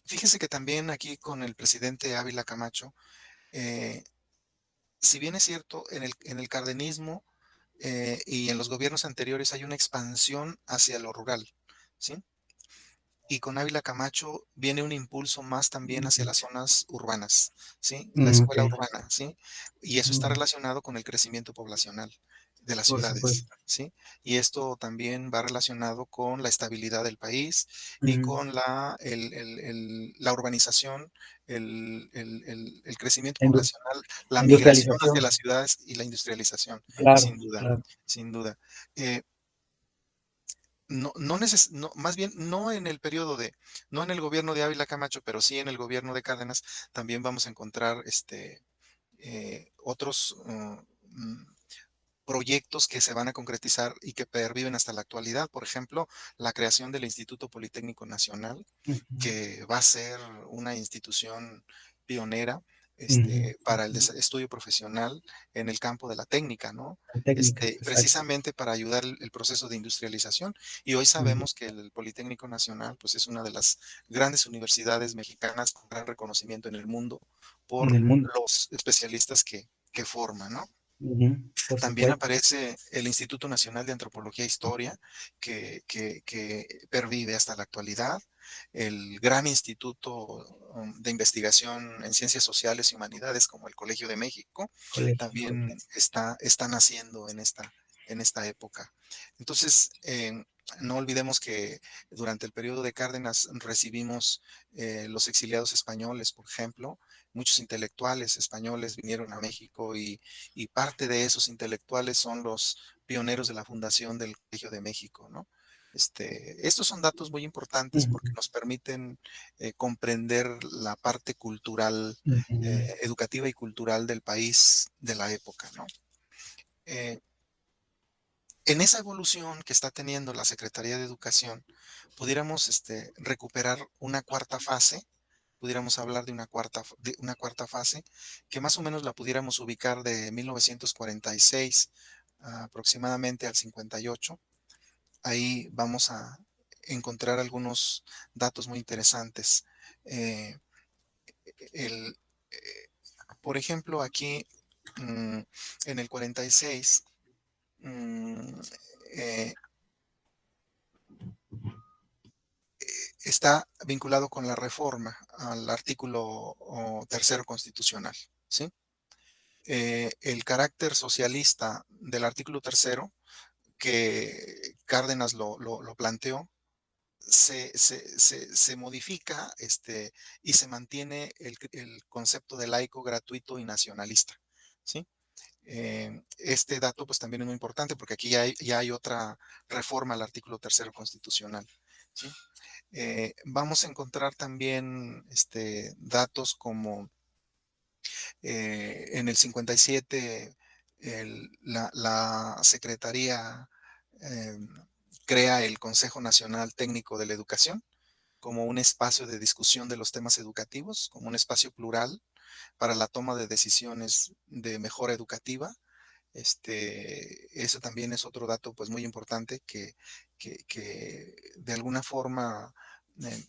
Fíjese que también aquí con el presidente Ávila Camacho, eh, si bien es cierto, en el cardenismo, y en los gobiernos anteriores hay una expansión hacia lo rural, ¿sí? Y con Ávila Camacho viene un impulso más también hacia Ujú. las zonas urbanas, ¿sí? La escuela Okey. urbana, ¿sí? Y eso está Ujú. relacionado con el crecimiento poblacional de las Por ciudades, supuesto. ¿sí? Y esto también va relacionado con la estabilidad del país y Ujú. con la urbanización, el crecimiento La indus poblacional, la la migración hacia industrialización. las ciudades y la industrialización, Claro, sin duda, claro. sin duda. Eh, no, más bien, no en el gobierno de Ávila Camacho, pero sí en el gobierno de Cárdenas, también vamos a encontrar, otros, proyectos que se van a concretizar y que perviven hasta la actualidad. Por ejemplo, la creación del Instituto Politécnico Nacional, Ujú, que va a ser una institución pionera, ujú, para el ujú. estudio profesional en el campo de la técnica, ¿no? La técnica, exacto. Precisamente para ayudar el proceso de industrialización. Y hoy Ujú. sabemos que el Politécnico Nacional, pues es una de las grandes universidades mexicanas con gran reconocimiento en el mundo En por el mundo. los especialistas que forma, ¿no? Ujú, por También supuesto. aparece el Instituto Nacional de Antropología e Historia, que pervive hasta la actualidad. El gran instituto, de investigación en ciencias sociales y humanidades, como el Colegio de México, Colegio, también correcto. está naciendo en esta época. Entonces, no olvidemos que durante el periodo de Cárdenas recibimos, los exiliados españoles, por ejemplo. Muchos intelectuales españoles vinieron a México y parte de esos intelectuales son los pioneros de la fundación del Colegio de México, ¿no? Estos son datos muy importantes Ujú, porque nos permiten, comprender la parte cultural, ujú, educativa y cultural del país de la época, ¿no? Eh, en esa evolución que está teniendo la Secretaría de Educación, pudiéramos, recuperar una cuarta fase, pudiéramos hablar de una cuarta fase, que más o menos la pudiéramos ubicar de 1946 aproximadamente al 58. Ahí vamos a encontrar algunos datos muy interesantes. Eh, el, eh, por ejemplo, aquí, mm, en el 46, mm, eh, está vinculado con la reforma al artículo tercero constitucional, ¿sí? El carácter socialista del artículo tercero, que Cárdenas lo planteó, se modifica, y se mantiene el concepto de laico, gratuito y nacionalista, ¿sí? Este dato pues también es muy importante porque aquí ya hay otra reforma al artículo tercero constitucional, ¿sí? Vamos a encontrar también, datos como, en el 57 la Secretaría, em, crea el Consejo Nacional Técnico de la Educación como un espacio de discusión de los temas educativos, como un espacio plural para la toma de decisiones de mejora educativa. Eso también es otro dato pues muy importante que de alguna forma,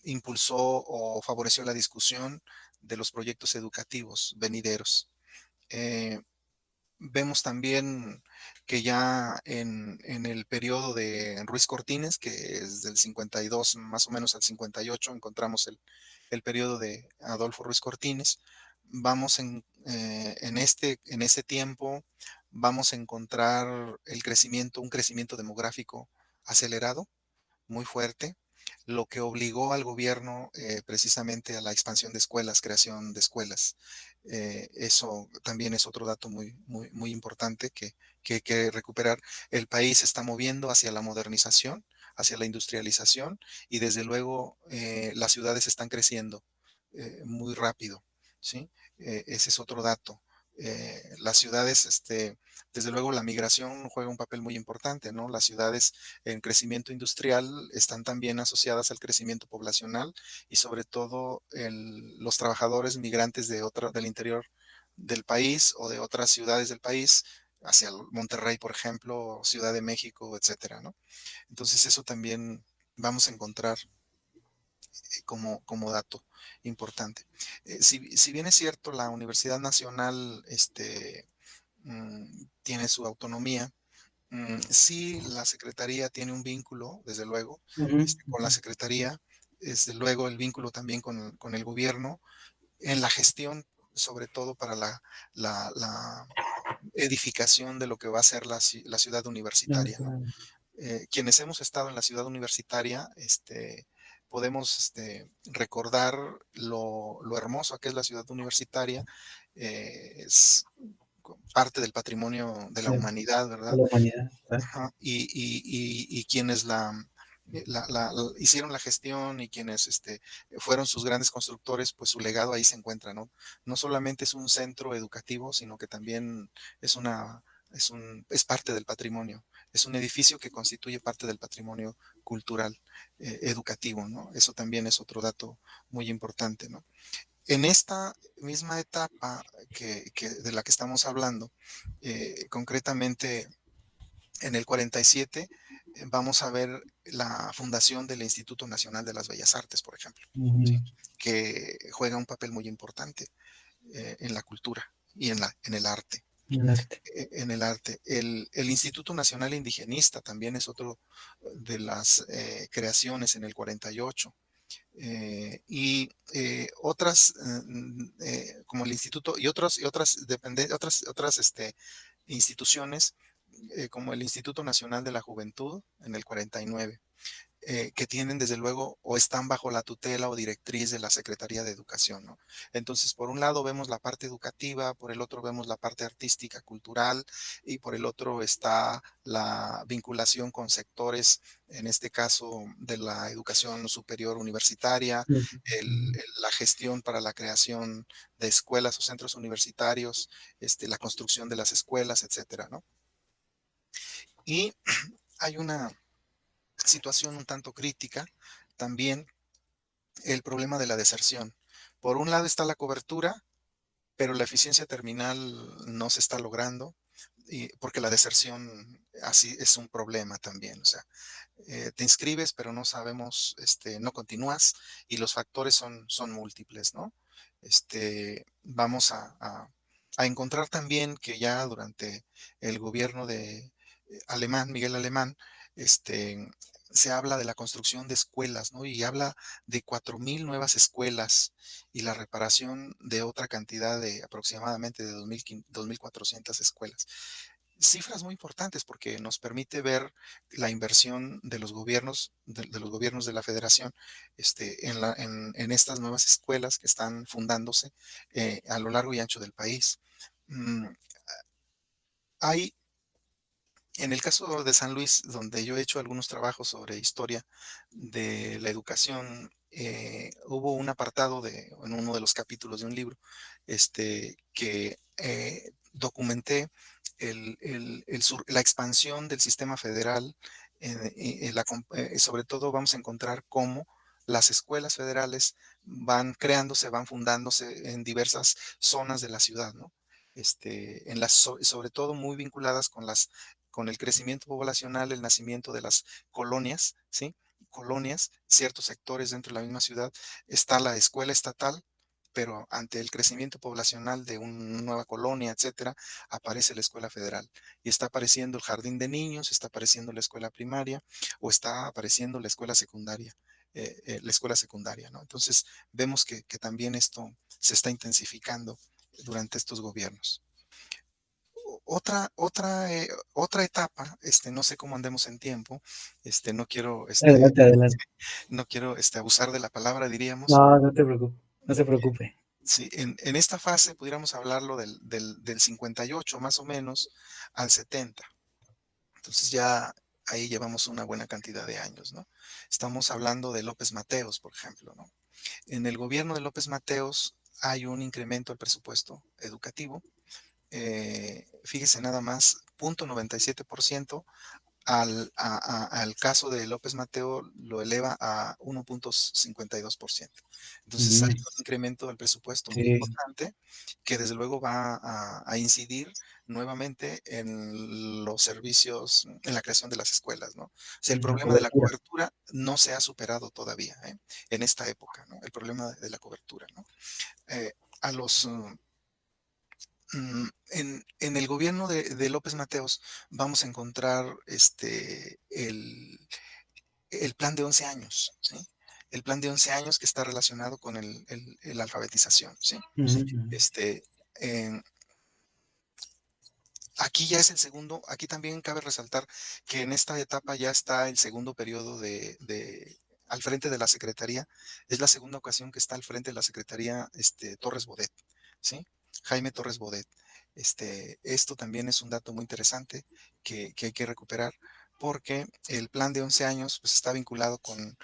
impulsó o favoreció la discusión de los proyectos educativos venideros. Eh, Vemos también que ya en el periodo de Ruiz Cortines, que es del 52 más o menos al 58, encontramos el periodo de Adolfo Ruiz Cortines. Vamos en ese tiempo, vamos a encontrar un crecimiento demográfico acelerado, muy fuerte, lo que obligó al gobierno, precisamente a la expansión de escuelas, creación de escuelas. Eso también es otro dato muy importante que hay que recuperar. El país se está moviendo hacia la modernización, hacia la industrialización y desde luego las ciudades están creciendo muy rápido, ¿sí? Ese es otro dato. Las ciudades, desde luego la migración juega un papel muy importante, ¿no? Las ciudades en crecimiento industrial están también asociadas al crecimiento poblacional y sobre todo los trabajadores migrantes del interior del país o de otras ciudades del país, hacia Monterrey, por ejemplo, Ciudad de México, etcétera, ¿no? Entonces eso también vamos a encontrar como dato importante. Si bien es cierto, la Universidad Nacional tiene su autonomía, sí la Secretaría tiene un vínculo, desde luego, Ujú, con ujú. la Secretaría, desde luego el vínculo también con el gobierno, en la gestión, sobre todo para la edificación de lo que va a ser la ciudad Ya, universitaria, ¿no? claro. Quienes hemos estado en la ciudad universitaria, podemos recordar lo hermosa que es la ciudad universitaria, es parte del patrimonio de la De humanidad, de ¿verdad? la humanidad, exacto. Ajá, y quienes hicieron la gestión y quienes fueron sus grandes constructores, pues su legado ahí se encuentra, ¿no? No solamente es un centro educativo, sino que también es es parte del patrimonio. Es un edificio que constituye parte del patrimonio cultural, educativo, ¿no? Eso también es otro dato muy importante, ¿no? En esta misma etapa de la que estamos hablando, concretamente en el 47 vamos a ver la fundación del Instituto Nacional de las Bellas Artes, por ejemplo, Ujú. ¿sí? Que juega un papel muy importante en la cultura y en el arte. El arte. En el arte. El Instituto Nacional Indigenista también es otro de las creaciones en el 48. Otras, como el instituto y otras instituciones, como el Instituto Nacional de la Juventud en el 49, que tienen desde luego o están bajo la tutela o directriz de la Secretaría de Educación, ¿no? Entonces, por un lado vemos la parte educativa, por el otro vemos la parte artística, cultural, y por el otro está la vinculación con sectores, en este caso de la educación superior universitaria, Ujú, ujú. la gestión para la creación de escuelas o centros universitarios, la construcción de las escuelas, etcétera, ¿no? Y hay una situación un tanto crítica también, el problema de la deserción. Por un lado está la cobertura, pero la eficiencia terminal no se está logrando, porque la deserción así es un problema también. O sea, te inscribes, pero no sabemos, no continúas y los factores son múltiples, ¿no? Vamos a encontrar también que ya durante el gobierno de Miguel Alemán, este, se habla de la construcción de escuelas, ¿no? Y habla de 4,000 nuevas escuelas y la reparación de otra cantidad de aproximadamente de 2,400 escuelas. Cifras muy importantes porque nos permite ver la inversión de los gobiernos, de los gobiernos de la federación, en estas nuevas escuelas que están fundándose a lo largo y ancho del país. Mm, Hay en el caso de San Luis, donde yo he hecho algunos trabajos sobre historia de la educación, hubo un apartado en uno de los capítulos de un libro, que documenté la expansión del sistema federal. Sobre todo vamos a encontrar cómo las escuelas federales van creándose, van fundándose en diversas zonas de la ciudad, ¿no? Sobre todo muy vinculadas con el crecimiento poblacional, el nacimiento de las colonias, ¿sí? Colonias, ciertos sectores dentro de la misma ciudad, está la escuela estatal, pero ante el crecimiento poblacional de una nueva colonia, etcétera, aparece la escuela federal y está apareciendo el jardín de niños, está apareciendo la escuela primaria o está apareciendo la escuela secundaria, ¿no? Entonces vemos que también esto se está intensificando durante estos gobiernos. Otra etapa, no sé cómo andemos en tiempo, no quiero, Adelante, adelante. no quiero, abusar de la palabra, No, diríamos. no te preocupes, no se preocupe. Sí, en esta fase pudiéramos hablarlo del 58 más o menos al 70. Entonces ya ahí llevamos una buena cantidad de años, ¿no? Estamos hablando de López Mateos, por ejemplo, ¿no? En el gobierno de López Mateos hay un incremento al presupuesto educativo, fíjese nada más, 0.97%. Al caso de López Mateo lo eleva a 1.52%. Entonces hay Ujú. un incremento del presupuesto muy Sí, importante que desde luego va a incidir nuevamente en los servicios, en la creación de las escuelas, ¿no? O sea, el la problema de la cobertura. cobertura no se ha superado todavía, en esta época, ¿no? El problema de la cobertura, ¿no? Eh, a los en el gobierno de López Mateos vamos a encontrar el plan de 11 años, ¿sí? El plan de 11 años que está relacionado con la alfabetización, ¿sí? Ujú, ujú. Este, en- Aquí ya es el segundo, aquí también cabe resaltar que en esta etapa ya está el segundo periodo al frente de la Secretaría. Es la segunda ocasión que está al frente de la Secretaría Torres Bodet, ¿sí? Jaime Torres Bodet. Esto también es un dato muy interesante que hay que recuperar porque el plan de 11 años pues, está vinculado con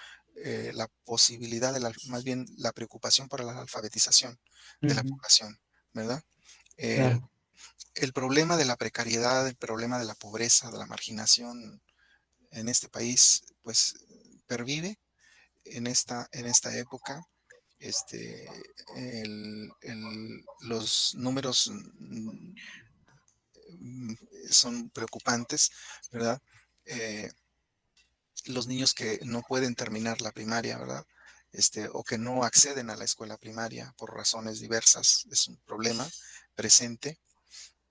la posibilidad más bien la preocupación por la alfabetización de la Ujú, población, ¿verdad? El, claro, el problema de la precariedad, el problema de la pobreza, de la marginación en este país, pues pervive en esta época. Los números mm, son preocupantes, ¿verdad? Eh, los niños que no pueden terminar la primaria, ¿verdad? O que no acceden a la escuela primaria por razones diversas, es un problema presente.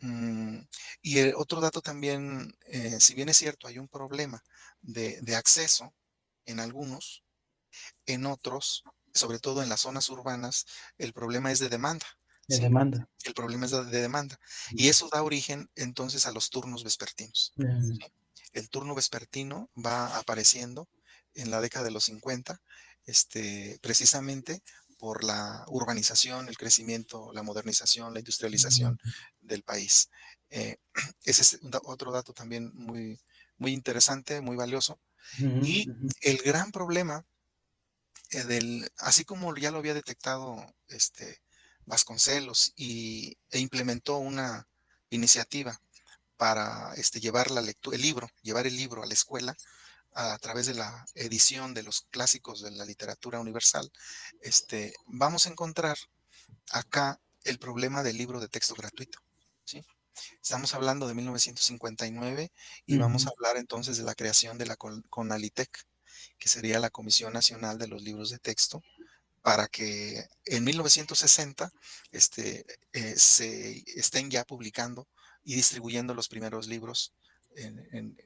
Mm, y otro dato también, si bien es cierto, hay un problema de acceso en algunos, en otros, sobre todo en las zonas urbanas, el problema es de demanda, de ¿sí? demanda. El problema es de demanda. Y eso da origen entonces a los turnos vespertinos, Mm, ¿sí? El turno vespertino va apareciendo en la década de los 50, precisamente por la urbanización, el crecimiento, la modernización, la industrialización mm, del país. Eh, Ese es otro dato también muy, muy interesante, muy valioso. ujú, Y ujú, el gran problema así como ya lo había detectado Vasconcelos e implementó una iniciativa para llevar llevar el libro a la escuela a través de la edición de los clásicos de la literatura universal, vamos a encontrar acá el problema del libro de texto gratuito. ¿Sí? Estamos hablando de 1959 y vamos ujú, a hablar entonces de la creación de la CONALITEC, que sería la Comisión Nacional de los Libros de Texto, para que en 1960 se estén ya publicando y distribuyendo los primeros libros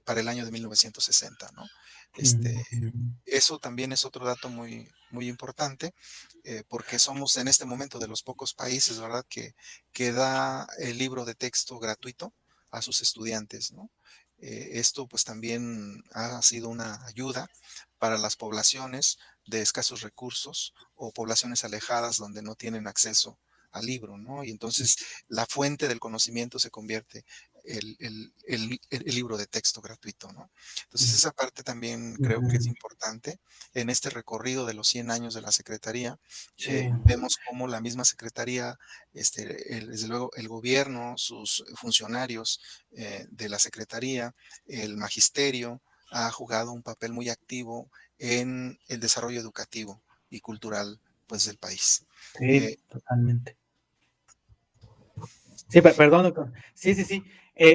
para el año de 1960, ¿no? Este, ujú, ujú. Eso también es otro dato muy, muy importante, porque somos en este momento de los pocos países, ¿verdad?, que da el libro de texto gratuito a sus estudiantes, ¿no? Esto pues también ha sido una ayuda para las poblaciones de escasos recursos o poblaciones alejadas donde no tienen acceso al libro, ¿no? Y entonces la fuente del conocimiento se convierte el libro de texto gratuito, ¿no? Entonces esa parte también creo que es Ujú. importante. En este recorrido de los 100 años de la Secretaría, Sí, vemos cómo la misma Secretaría, desde luego el gobierno, sus funcionarios de la Secretaría, el magisterio, ha jugado un papel muy activo en el desarrollo educativo y cultural, pues, del país. sí, Eh, totalmente. Sí, perdón, doctor. Sí, sí, sí.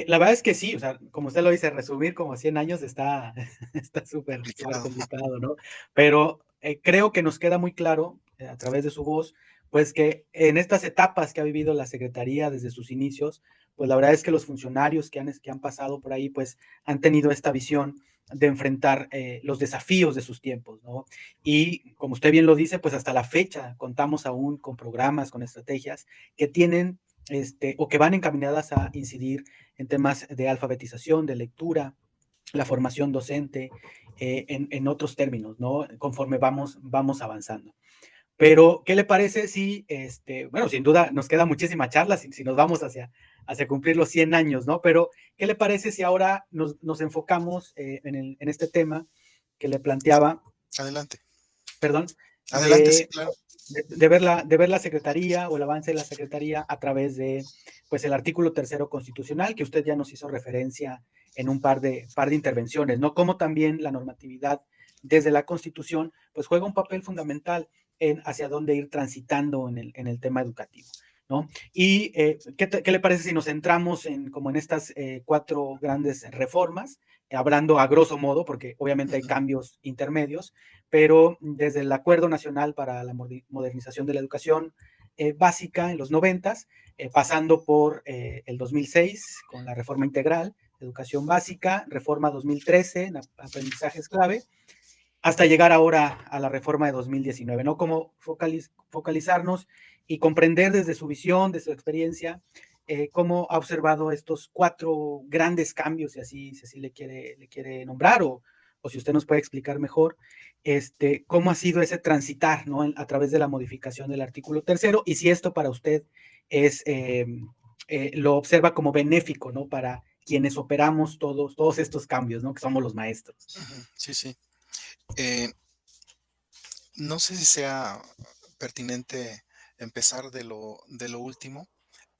La verdad es que sí, o sea, como usted lo dice, resumir como 100 años está está súper súper Complicado. complicado, ¿no? Pero, creo que nos queda muy claro, a través de su voz, pues, que en estas etapas que ha vivido la secretaría desde sus inicios, pues, la verdad es que los funcionarios que han pasado por ahí, pues, han tenido esta visión de enfrentar, los desafíos de sus tiempos, ¿no? Y como usted bien lo dice, pues, hasta la fecha contamos aún con programas, con estrategias que tienen o que van encaminadas a incidir en temas de alfabetización, de lectura, la formación docente, en otros términos, ¿no? Conforme vamos avanzando. Pero, ¿qué le parece si, bueno, sin duda nos queda muchísima charla si nos vamos hacia cumplir los 100 años, ¿no? Pero, ¿qué le parece si ahora nos enfocamos en este tema que le planteaba, Adelante, perdón, adelante, sí, de, claro. de ver la Secretaría o el avance de la Secretaría a través de, pues, el artículo tercero constitucional, que usted ya nos hizo referencia en un par de intervenciones, ¿no? Como también la normatividad desde la Constitución, pues juega un papel fundamental en hacia dónde ir transitando en el tema educativo, ¿no? Y, ¿qué le parece si nos centramos como en estas 4 grandes reformas? Hablando a grosso modo, porque obviamente hay Ujú, cambios intermedios, pero desde el Acuerdo Nacional para la Modernización de la Educación básica en los 90, pasando por el 2006 con la reforma integral de educación básica, reforma 2013 en aprendizajes clave, hasta llegar ahora a la reforma de 2019, ¿no? Como focalizarnos y comprender desde su visión, de su experiencia, cómo ha observado estos 4 grandes cambios, si así le quiere nombrar, o si usted nos puede explicar mejor, cómo ha sido ese transitar, ¿no? A través de la modificación del artículo tercero, y si esto para usted lo observa como benéfico, ¿no? Para quienes operamos todos estos cambios, ¿no? Que somos los maestros. ujú, sí, sí. Eh, no sé si sea pertinente empezar de lo último,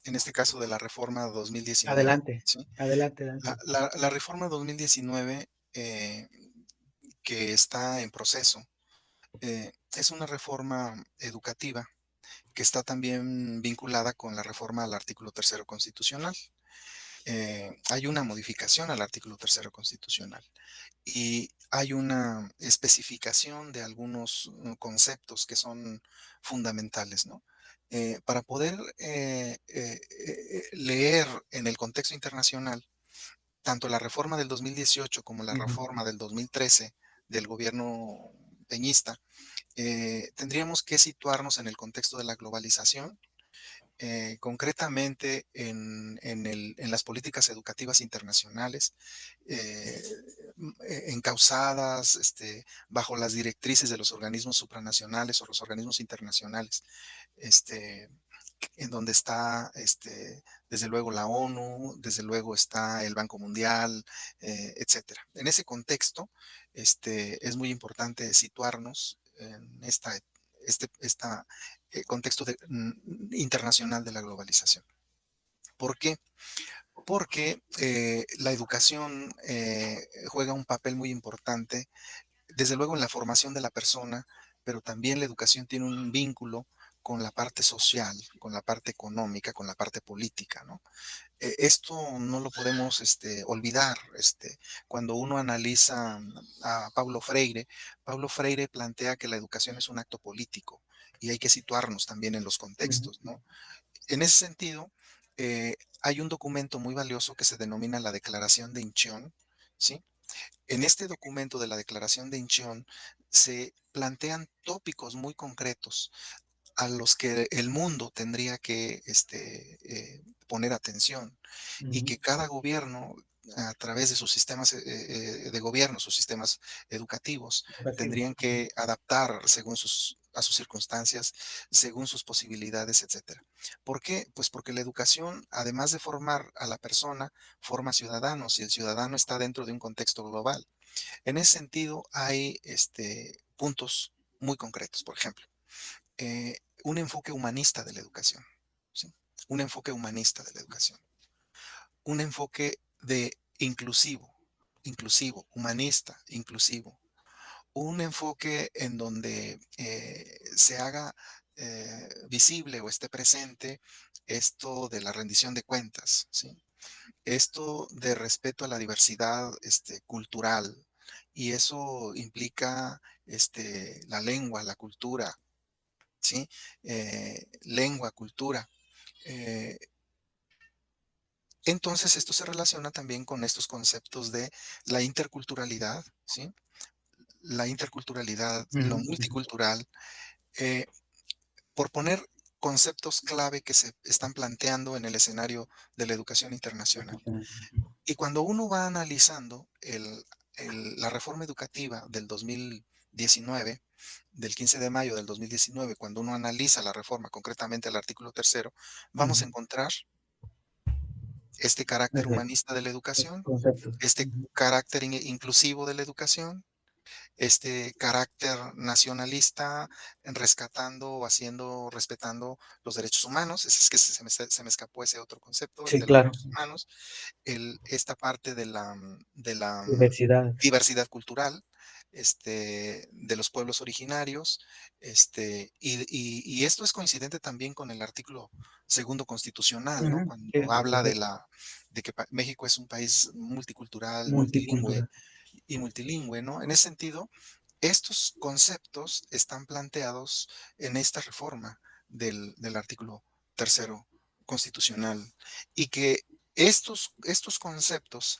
en este caso de la reforma 2019, Adelante, ¿sí? adelante, La adelante. la la reforma 2019, que está en proceso, es una reforma educativa que está también vinculada con la reforma al artículo tercero constitucional. Hay una modificación al artículo tercero constitucional y hay una especificación de algunos conceptos que son fundamentales, ¿no? Para poder leer en el contexto internacional tanto la reforma del 2018 como la Ujú, reforma del 2013 del gobierno peñista, tendríamos que situarnos en el contexto de la globalización, concretamente en las políticas educativas internacionales, eh, encausadas bajo las directrices de los organismos supranacionales o los organismos internacionales. Este, en donde está, desde luego la ONU, desde luego está el Banco Mundial, etcétera. En ese contexto, es muy importante situarnos en contexto internacional de la globalización. ¿Por qué? Porque la educación juega un papel muy importante, desde luego en la formación de la persona, pero también la educación tiene un vínculo con la parte social, con la parte económica, con la parte política, ¿no? Esto no lo podemos olvidar. Cuando uno analiza a Paulo Freire plantea que la educación es un acto político y hay que situarnos también en los ujú, contextos, ¿no? En ese sentido, hay un documento muy valioso que se denomina la Declaración de Incheon, ¿sí? En este documento de la Declaración de Incheon se plantean tópicos muy concretos a los que el mundo tendría que poner atención y ujú. que cada gobierno, a través de sus sistemas de gobierno, sus sistemas educativos, Educativos. tendrían que adaptar según a sus circunstancias, según sus posibilidades, etcétera. ¿Por qué? Pues porque la educación, además de formar a la persona, forma ciudadanos y el ciudadano está dentro de un contexto global. En ese sentido, hay puntos muy concretos. Por ejemplo, un enfoque humanista de la educación, ¿sí? Un enfoque humanista de la educación, un enfoque de inclusivo, humanista, inclusivo, un enfoque en donde se haga visible o esté presente esto de la rendición de cuentas, ¿sí? Esto de respeto a la diversidad cultural, y eso implica la lengua, la cultura, ¿sí? Lengua, cultura. Eh, entonces, esto se relaciona también con estos conceptos de la interculturalidad, ¿sí? La interculturalidad, lo Ujú, ujú. multicultural, eh, por poner conceptos clave que se están planteando en el escenario de la educación internacional. Y cuando uno va analizando la reforma educativa del 2000 19, del 15 de mayo del 2019, cuando uno analiza la reforma, concretamente el artículo tercero, vamos a Ujú. encontrar este carácter Exacto, humanista de la los educación, conceptos. este Ujú, carácter inclusivo de la educación, este carácter nacionalista, rescatando o haciendo, respetando los derechos humanos. Es que se me escapó ese otro concepto, el sí, de los claro, derechos humanos, esta parte de la diversidad. diversidad cultural, de los pueblos originarios, y esto es coincidente también con el artículo segundo constitucional, ¿no? Ujú, sí, Cuando por habla supuesto, de que México es un país multicultural, multilingüe multicultural. y multilingüe, ¿no? En ese sentido, estos conceptos están planteados en esta reforma del artículo tercero constitucional y que estos conceptos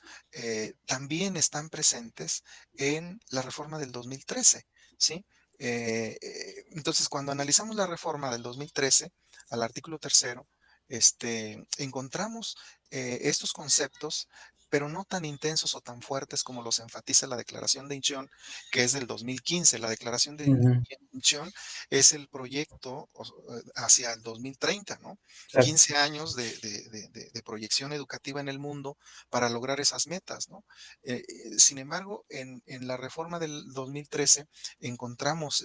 también están presentes en la reforma del 2013, ¿sí? Entonces, cuando analizamos la reforma del 2013 al artículo tercero, encontramos estos conceptos, pero no tan intensos o tan fuertes como los enfatiza la Declaración de Incheon, que es del 2015. La Declaración de Ujú, Incheon es el proyecto hacia el 2030, ¿no? exacto. 15 años de proyección educativa en el mundo para lograr esas metas, ¿no? Sin embargo, en la reforma del 2013 encontramos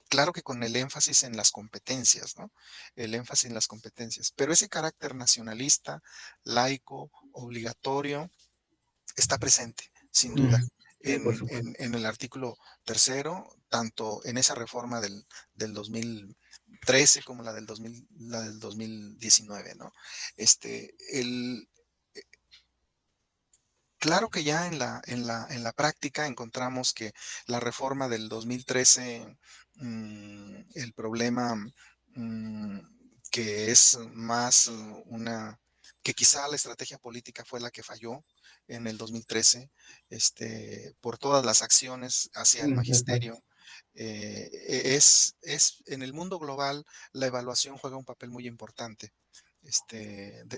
claro que con el énfasis en las competencias, ¿no? El énfasis en las competencias, pero ese carácter nacionalista, laico, obligatorio, está presente, sin duda, Ujú, sí, por supuesto. en el artículo tercero, tanto en esa reforma del 2013 como la del 2019, ¿no? El, Claro que ya en la práctica encontramos que la reforma del 2013, el problema, mm, que es más que quizá la estrategia política fue la que falló en el 2013, por todas las acciones hacia el Exacto. magisterio. Es en el mundo global, la evaluación juega un papel muy importante.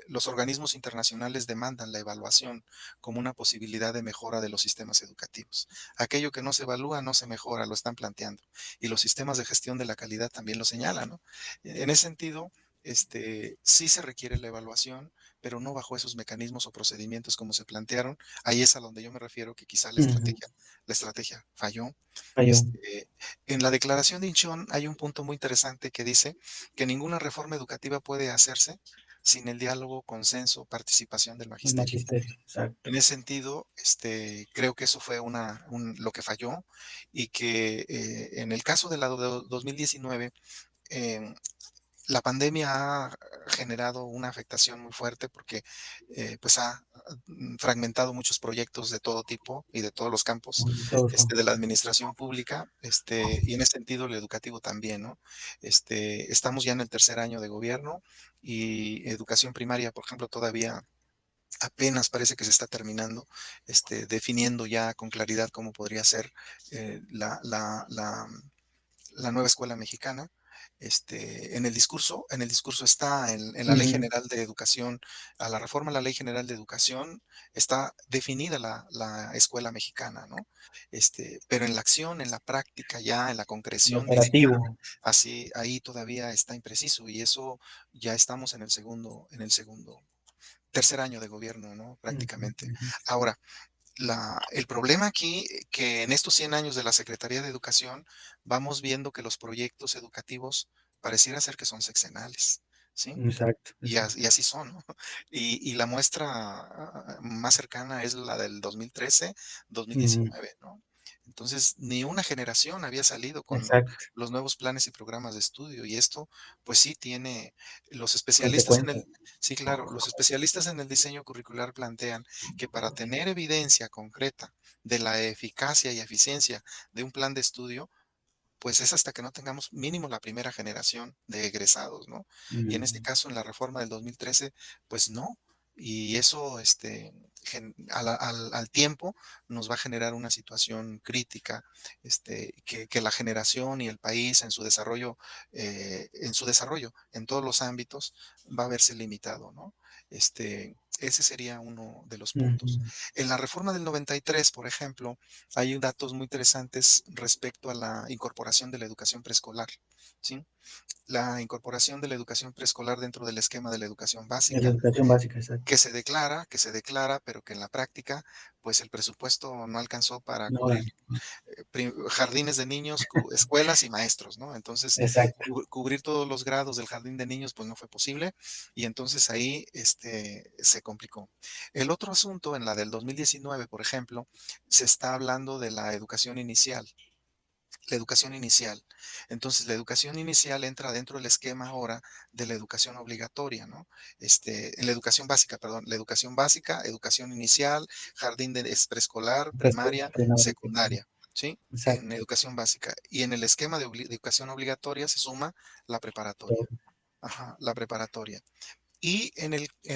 Los organismos internacionales demandan la evaluación como una posibilidad de mejora de los sistemas educativos. Aquello que no se evalúa no se mejora, lo están planteando. Y los sistemas de gestión de la calidad también lo señalan, ¿no? En ese sentido, sí se requiere la evaluación, pero no bajo esos mecanismos o procedimientos como se plantearon. Ahí es a donde yo me refiero que quizá Ujú, la estrategia falló. falló. En la declaración de Incheon hay un punto muy interesante que dice que ninguna reforma educativa puede hacerse sin el diálogo, consenso, participación del El magisterio. magisterio, exacto. En ese sentido, creo que eso fue lo que falló y que en el caso de la de 2019, em, la pandemia ha generado una afectación muy fuerte porque pues ha fragmentado muchos proyectos de todo tipo y de todos los campos Todos. de la administración pública, y en ese sentido el educativo también, ¿no? Estamos ya en el tercer año de gobierno y educación primaria, por ejemplo, todavía apenas parece que se está terminando, definiendo ya con claridad cómo podría ser la nueva escuela mexicana. En el discurso está en la Ley Ujú, General de Educación, a la reforma a la Ley General de Educación está definida la escuela mexicana, ¿no? Pero en la acción, en la práctica, ya en la el concreción, dice, operativo. así, ahí todavía está impreciso y eso ya estamos tercer año de gobierno, ¿no? Ujú, Prácticamente. ujú, Ahora, el problema aquí, que en estos 100 años de la Secretaría de Educación, vamos viendo que los proyectos educativos pareciera ser que son sexenales, ¿sí? exacto, Y exacto. así son, ¿no? Y la muestra más cercana es la del 2013, Ujú, 2019, ¿no? Entonces, ni una generación había salido con exacto. los nuevos planes y programas de estudio, y esto, pues sí tiene los especialistas en Consecuencias. el sí, claro, los especialistas en el diseño curricular plantean que para tener evidencia concreta de la eficacia y eficiencia de un plan de estudio, pues es hasta que no tengamos mínimo la primera generación de egresados, ¿no? Y en este Ujú, caso, en la reforma del 2013, pues no. Y eso, al tiempo nos va a generar una situación crítica, que la generación y el país en su desarrollo, en todos los ámbitos, va a verse limitado, ¿no? Ese sería uno de los puntos. Ujú. En la reforma del 93, por ejemplo, hay datos muy interesantes respecto a la incorporación de la educación preescolar, ¿sí? La incorporación de la educación preescolar dentro del esquema de la educación Es la básica, educación básica, exacto. que se declara, pero que en la práctica, pues el presupuesto no alcanzó para No, cubrir jardines de niños, escuelas y maestros, ¿no? Entonces, exacto. cubrir todos los grados del jardín de niños, pues no fue posible y entonces ahí se complicó. El otro asunto, en la del 2019, por ejemplo, se está hablando de la educación inicial. La educación inicial. Entonces, la educación inicial entra dentro del esquema ahora de la educación obligatoria, ¿no? En la educación básica, perdón, la educación básica, educación inicial, jardín de preescolar, primaria, Primaria, primaria. secundaria, ¿sí? En Exacto. educación básica. Y en el esquema de educación obligatoria se suma la Todo. preparatoria. Ajá, la preparatoria. Y en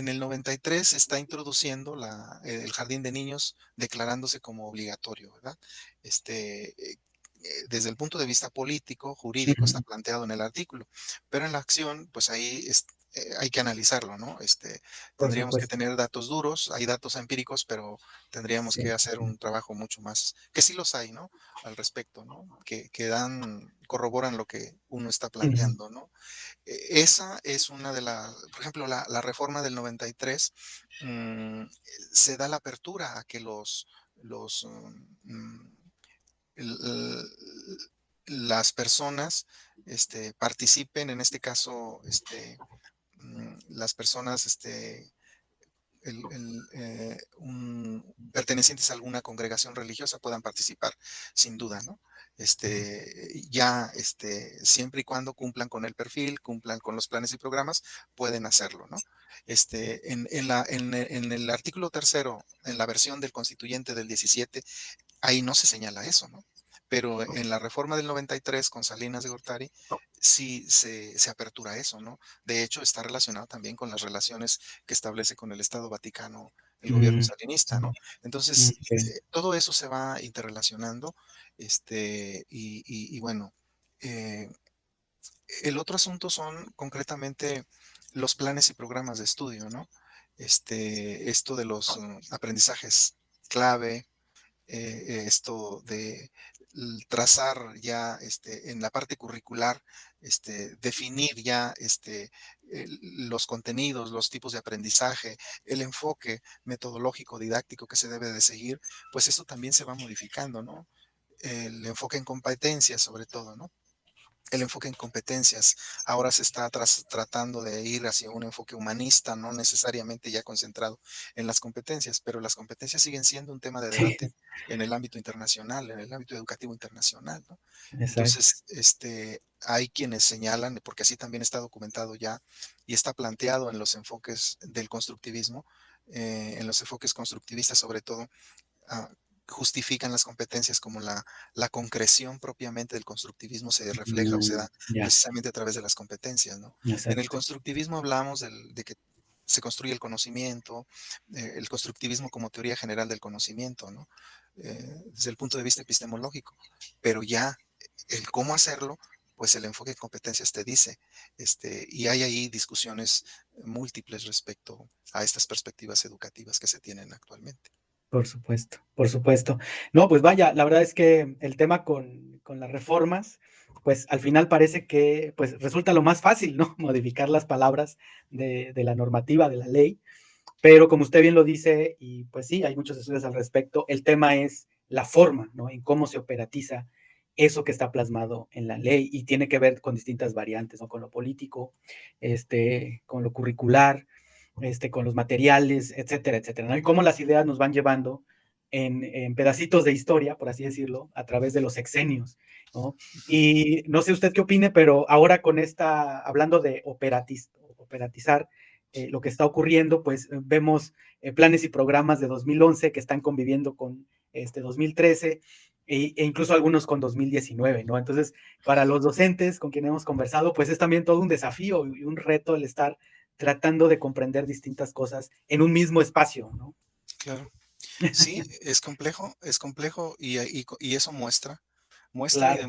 el 93 se está introduciendo el jardín de niños declarándose como obligatorio, ¿verdad? Desde el punto de vista político, jurídico, está Ujú. planteado en el artículo, pero en la acción, pues ahí hay que analizarlo, ¿no? Por Tendríamos que supuesto. tener datos duros, hay datos empíricos, pero tendríamos Sí, que hacer sí. un trabajo mucho más, que sí los hay, ¿no? Al respecto, ¿no? Corroboran lo que uno está Ujú. planteando, ¿no? Esa es una de las, por ejemplo, la reforma del 93, mm, se da la apertura a que los, l- las personas participen, en este caso, las personas pertenecientes a alguna congregación religiosa puedan participar, sin duda, ¿no? Siempre y cuando cumplan con el perfil, cumplan con los planes y programas, pueden hacerlo, ¿no? En el artículo tercero, en la versión del constituyente del 17, ahí no se señala eso, ¿no? Pero en la reforma del 93 con Salinas de Gortari sí se apertura eso, ¿no? De hecho, está relacionado también con las relaciones que establece con el Estado Vaticano el gobierno Mm, salinista, ¿no? Entonces, okey. todo eso se va interrelacionando, y bueno, eh, el otro asunto son concretamente los planes y programas de estudio, ¿no? Esto de los aprendizajes clave, esto de trazar ya en la parte curricular, definir ya los contenidos, los tipos de aprendizaje, el enfoque metodológico, didáctico que se debe de seguir, pues esto también se va modificando, ¿no? El enfoque en competencias, sobre todo, ¿no? El enfoque en competencias. Ahora se está tratando de ir hacia un enfoque humanista, no necesariamente ya concentrado en las competencias, pero las competencias siguen siendo un tema de Sí, debate en el ámbito internacional, en el ámbito educativo internacional, ¿no? exacto. Entonces, hay quienes señalan, porque así también está documentado ya y está planteado en los enfoques del constructivismo, en los enfoques constructivistas sobre todo, ah, justifican las competencias como la concreción propiamente del constructivismo se refleja o se Mm, da ya, precisamente a través de las competencias, ¿no? En el exacto. constructivismo hablamos de que se construye el conocimiento, el constructivismo como teoría general del conocimiento, ¿no? Desde el punto de vista epistemológico, pero ya el cómo hacerlo, pues el enfoque de competencias te dice, y hay ahí discusiones múltiples respecto a estas perspectivas educativas que se tienen actualmente. Por supuesto, por supuesto. No, pues vaya, la verdad es que el tema con las reformas, pues, al final parece que, pues, resulta lo más fácil, ¿no? Modificar las palabras de la normativa, de la ley, pero como usted bien lo dice, y pues sí, hay muchos estudios al respecto, el tema es la forma, ¿no? En cómo se operatiza eso que está plasmado en la ley y tiene que ver con distintas variantes, ¿no? Con lo político, con lo curricular, con los materiales, etcétera, etcétera, ¿no? Y cómo las ideas nos van llevando en pedacitos de historia, por así decirlo, a través de los sexenios, ¿no? Ujú. Y no sé usted qué opine, pero ahora con esta, hablando de operatizar, lo que está ocurriendo, pues vemos planes y programas de 2011 que están conviviendo con 2013 e incluso algunos con 2019, ¿no? Entonces, para los docentes con quienes hemos conversado, pues es también todo un desafío y un reto el estar tratando de comprender distintas cosas en un mismo espacio, ¿no? Claro. Sí, es complejo y eso muestra y Claro,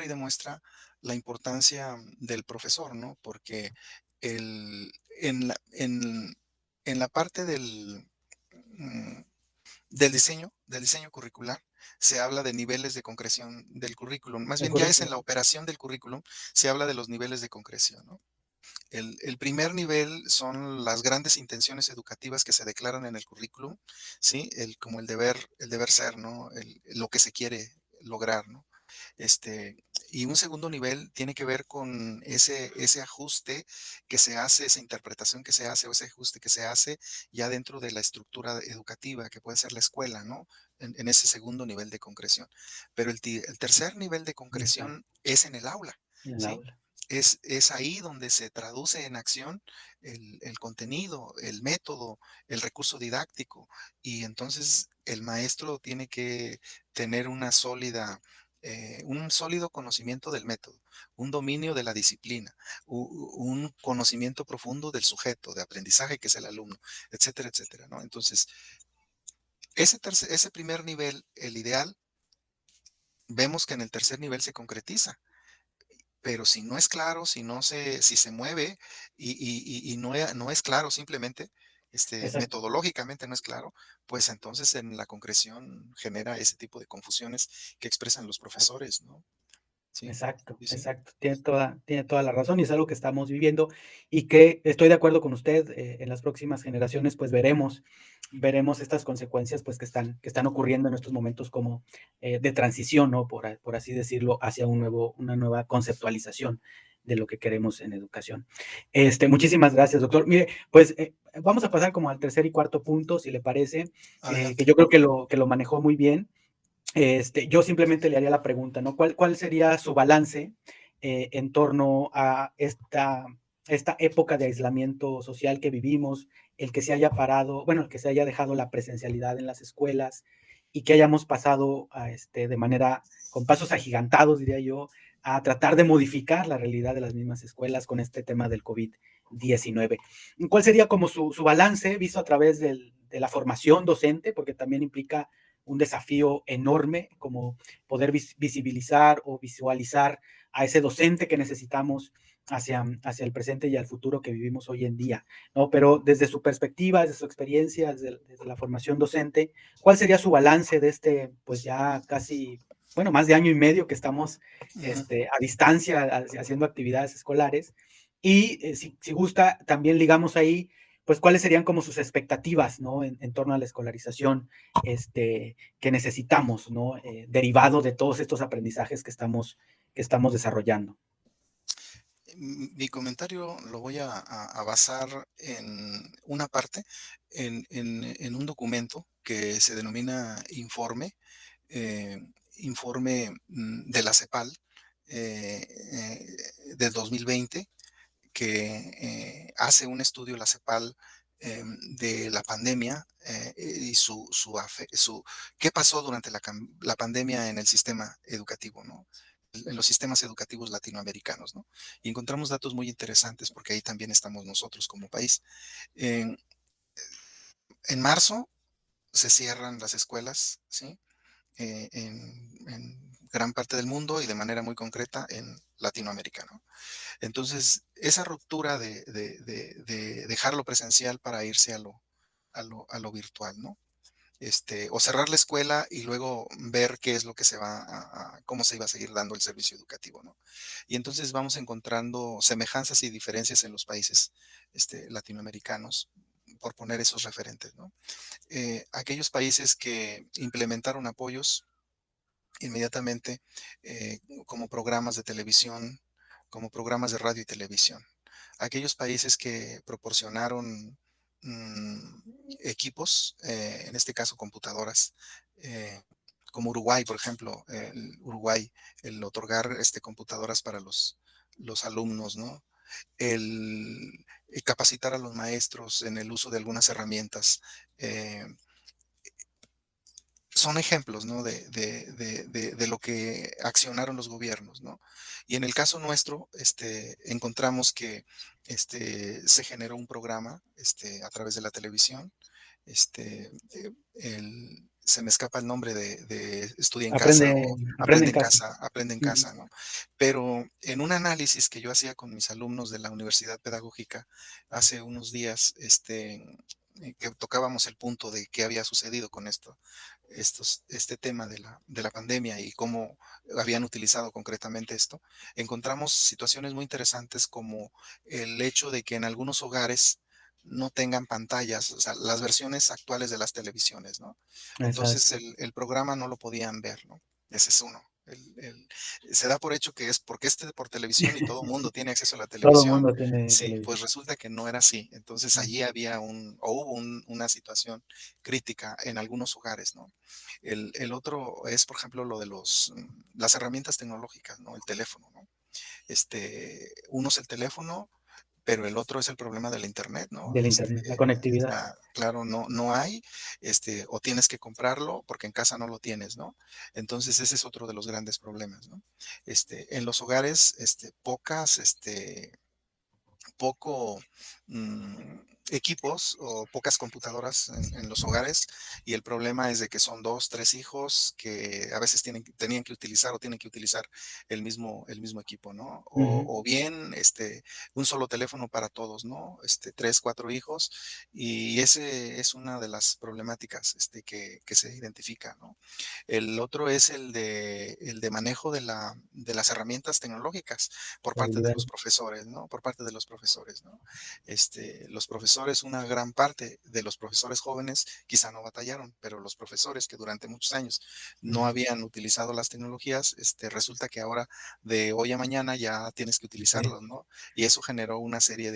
demuestra la importancia del profesor, ¿no? Porque en la parte mm, del diseño curricular, se habla de niveles de concreción del currículum. Más el bien ya es en currículum. la operación del currículum, se habla de los niveles de concreción, ¿no? El primer nivel son las grandes intenciones educativas que se declaran en el currículum, ¿sí? Como el deber ser, ¿no? Lo que se quiere lograr, ¿no? Este, y un segundo nivel tiene que ver con ese ajuste que se hace, esa interpretación que se hace o ese ajuste que se hace ya dentro de la estructura educativa, que puede ser la escuela, ¿no? En ese segundo nivel de concreción. Pero el tercer nivel de Exacto, concreción es en el aula, en el ¿sí? aula. Es ahí donde se traduce en acción el contenido, el método, el recurso didáctico. Y entonces el maestro tiene que tener un sólido conocimiento del método, un dominio de la disciplina, un conocimiento profundo del sujeto de aprendizaje que es el alumno, etcétera, etcétera, ¿no? Entonces, ese primer nivel, el ideal, vemos que en el tercer nivel se concretiza. Pero si no es claro, si se mueve y no es claro simplemente, Exacto. metodológicamente no es claro, pues entonces en la concreción genera ese tipo de confusiones que expresan los profesores, ¿no? Sí, Exacto, sí, sí. exacto. Tiene toda la razón y es algo que estamos viviendo y que estoy de acuerdo con usted, en las próximas generaciones, pues veremos estas consecuencias, pues que están ocurriendo en estos momentos como, de transición, ¿no? Por así decirlo, hacia una nueva conceptualización de lo que queremos en educación. Muchísimas gracias, doctor. Mire, pues, vamos a pasar como al tercer y cuarto punto, si le parece, que Adelante. yo creo que lo manejó muy bien. Yo simplemente le haría la pregunta, ¿no? ¿Cuál sería su balance en torno a esta época de aislamiento social que vivimos, el que se haya parado, bueno, el que se haya dejado la presencialidad en las escuelas y que hayamos pasado de manera, con pasos agigantados, diría yo, a tratar de modificar la realidad de las mismas escuelas con este tema del COVID-19? ¿Cuál sería como su balance visto a través de la formación docente? Porque también implica un desafío enorme como poder visibilizar o visualizar a ese docente que necesitamos hacia el presente y al futuro que vivimos hoy en día, ¿no? Pero desde su perspectiva, desde su experiencia, desde la formación docente, ¿cuál sería su balance de pues ya casi, bueno, más de año y medio que estamos Ujú. a distancia haciendo actividades escolares? Y si gusta, también ligamos ahí, pues cuáles serían como sus expectativas, ¿no? En torno a la escolarización que necesitamos, ¿no? Derivado de todos estos aprendizajes que estamos desarrollando. Mi comentario lo voy a basar en una parte, en un documento que se denomina eh, informe de la CEPAL del 2020, que hace un estudio la CEPAL de la pandemia y qué pasó durante la pandemia en el sistema educativo, ¿no? En los sistemas educativos latinoamericanos, ¿no? Y encontramos datos muy interesantes porque ahí también estamos nosotros como país. En, en marzo se cierran las escuelas, ¿sí? En gran parte del mundo y de manera muy concreta en Latinoamérica, ¿no? Entonces, esa ruptura de dejar lo presencial para irse a lo virtual, ¿no? O cerrar la escuela y luego ver qué es lo que cómo se iba a seguir dando el servicio educativo, ¿no? Y entonces vamos encontrando semejanzas y diferencias en los países, latinoamericanos, por poner esos referentes, ¿no? Aquellos países que implementaron apoyos inmediatamente, como programas de televisión, como programas de radio y televisión. Aquellos países que proporcionaron equipos, en este caso computadoras, eh, como Uruguay, por ejemplo, Uruguay, el otorgar computadoras para los alumnos, ¿no? El capacitar a los maestros en el uso de algunas herramientas. eh, Son ejemplos, ¿no? De lo que accionaron los gobiernos, ¿no? Y en el caso nuestro, encontramos que se generó un programa a través de la televisión, este, se me escapa el nombre de estudia en Aprende casa o aprende en casa. aprende en Ujú. casa, ¿no? Pero en un análisis que yo hacía con mis alumnos de la universidad pedagógica hace unos días, que tocábamos el punto de qué había sucedido con este tema de la pandemia y cómo habían utilizado concretamente esto, encontramos situaciones muy interesantes como el hecho de que en algunos hogares no tengan pantallas, o sea, las versiones actuales de las televisiones, ¿no? Entonces Exacto. el programa no lo podían ver, ¿no? Ese es uno. Se da por hecho que es porque esté por televisión y todo el mundo tiene acceso a la Todo televisión. mundo tiene Sí, pues televisión. resulta que no era así. Entonces allí Ujú, había o hubo una situación crítica en algunos hogares, ¿no? El otro es, por ejemplo, lo de las herramientas tecnológicas, ¿no? El teléfono, ¿no? Uno es el teléfono, pero el otro es el problema del Internet, ¿no? del Internet, la O conectividad. sea, claro, no hay, o tienes que comprarlo porque en casa no lo tienes, ¿no? Entonces, ese es otro de los grandes problemas, ¿no? En los hogares, poco equipos o pocas computadoras en los hogares y el problema es de que son dos, tres hijos que a veces tenían que utilizar o tienen que utilizar el mismo equipo, ¿no? Ujú, O bien un solo teléfono para todos, ¿no? Tres, cuatro hijos y ese es una de las problemáticas que se identifica, ¿no? El otro es el de manejo de las herramientas tecnológicas por a parte de nivel los profesores, ¿no? Por parte de los profesores, ¿no? Los profesores, una gran parte de los profesores jóvenes quizá no batallaron, pero los profesores que durante muchos años no ujú, habían utilizado las tecnologías, resulta que ahora de hoy a mañana ya tienes que sí, utilizarlos, ¿no? Y eso generó una serie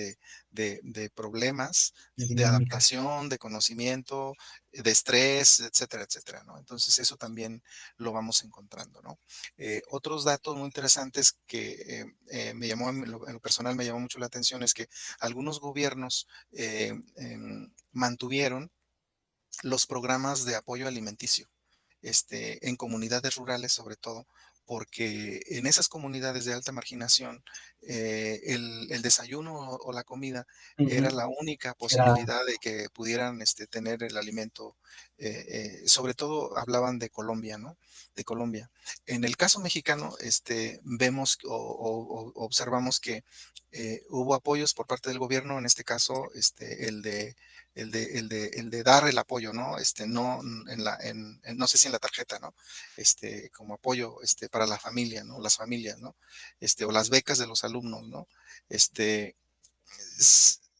de problemas de de dinámicas. adaptación, de conocimiento, de estrés, etcétera, etcétera, ¿no? Entonces eso también lo vamos encontrando, ¿no? Otros datos muy interesantes que en lo personal me llamó mucho la atención es que algunos gobiernos mantuvieron los programas de apoyo alimenticio en comunidades rurales sobre todo, porque en esas comunidades de alta marginación, el desayuno o la comida era Ujú, la única era posibilidad de que pudieran tener el alimento. Sobre todo hablaban de Colombia, ¿no? De Colombia. En el caso mexicano, vemos o observamos que hubo apoyos por parte del gobierno, en este caso, el de dar el apoyo, ¿no? No no sé si en la tarjeta, ¿no? Como apoyo, para la familia, ¿no? Las familias, ¿no? O las becas de los alumnos, ¿no? Este,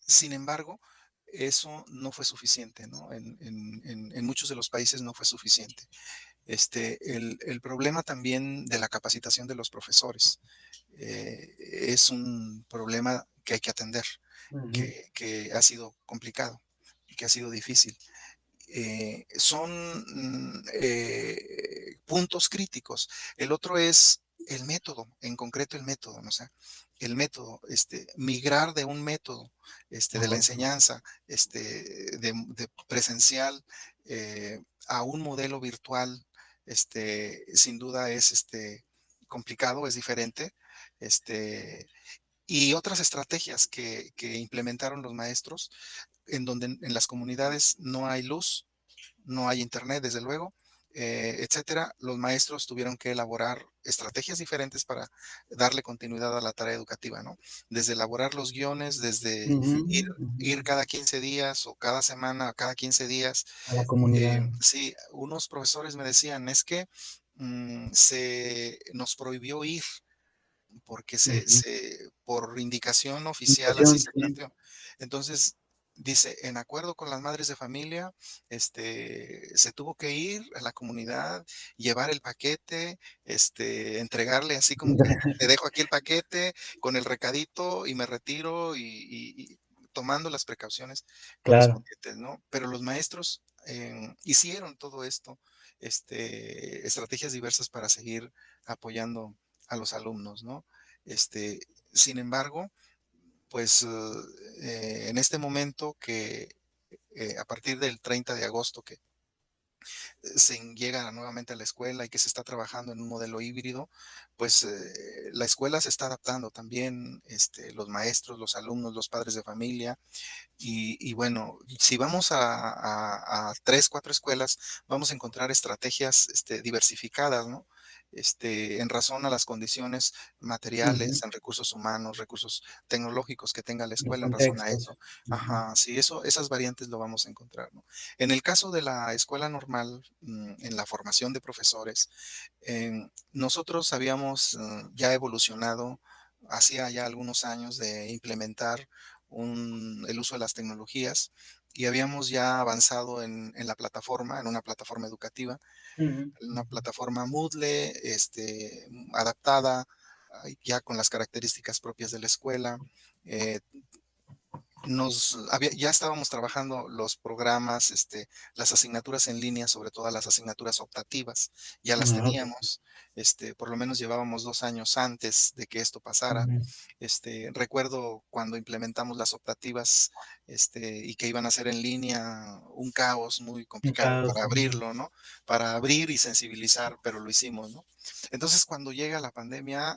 Sin embargo, eso no fue suficiente, ¿no? En muchos de los países no fue suficiente. El problema también de la capacitación de los profesores es un problema que hay que atender, ujú, que ha sido complicado, que ha sido difícil. Son puntos críticos. El otro es el método, en concreto el método, ¿no? O sea, el método, migrar de un método a de la otro. enseñanza de presencial a un modelo virtual, sin duda es complicado, es diferente. Este, y otras estrategias que implementaron los maestros en donde en las comunidades no hay luz, no hay internet, desde luego, etcétera, los maestros tuvieron que elaborar estrategias diferentes para darle continuidad a la tarea educativa, ¿no? Desde elaborar los guiones, desde Ujú, ir, ujú, ir cada 15 días o cada semana, cada 15 días. a la comunidad. Sí, unos profesores me decían, es que se nos prohibió ir porque Ujú. por indicación oficial así Invitación, se sí, planteó. Entonces, dice, en acuerdo con las madres de familia, se tuvo que ir a la comunidad, llevar el paquete, entregarle así como que te dejo aquí el paquete con el recadito y me retiro y tomando las precauciones claro. correspondientes, ¿no? Pero los maestros hicieron todo esto, estrategias diversas para seguir apoyando a los alumnos, ¿no? Este, Sin embargo, pues en este momento que a partir del 30 de agosto llega nuevamente a la escuela y que se está trabajando en un modelo híbrido, pues la escuela se está adaptando también, los maestros, los alumnos, los padres de familia. Y bueno, si vamos a 3, 4 escuelas, vamos a encontrar estrategias, diversificadas, ¿no? En razón a las condiciones materiales, Ujú. en recursos humanos, recursos tecnológicos que tenga la Los escuela en razón a contextos. eso. Ujú. Ajá, sí, esas variantes lo vamos a encontrar, ¿no? En el caso de la escuela normal, en la formación de profesores, nosotros habíamos, ya evolucionado hacía ya algunos años de implementar el uso de las tecnologías y habíamos ya avanzado en la plataforma, en una plataforma educativa, Ujú, en una ujú. plataforma Moodle, adaptada, ya con las características propias de la escuela. eh, ya estábamos trabajando los programas, las asignaturas en línea, sobre todo las asignaturas optativas, ya las Ah, okey. teníamos, por lo menos llevábamos 2 años antes de que esto pasara. Ujú. Recuerdo cuando implementamos las optativas, y que iban a ser en línea, un caos muy Un complicado caos. para Ujú. abrirlo, ¿no? Para abrir y sensibilizar, pero lo hicimos, ¿no? Entonces, cuando llega la pandemia,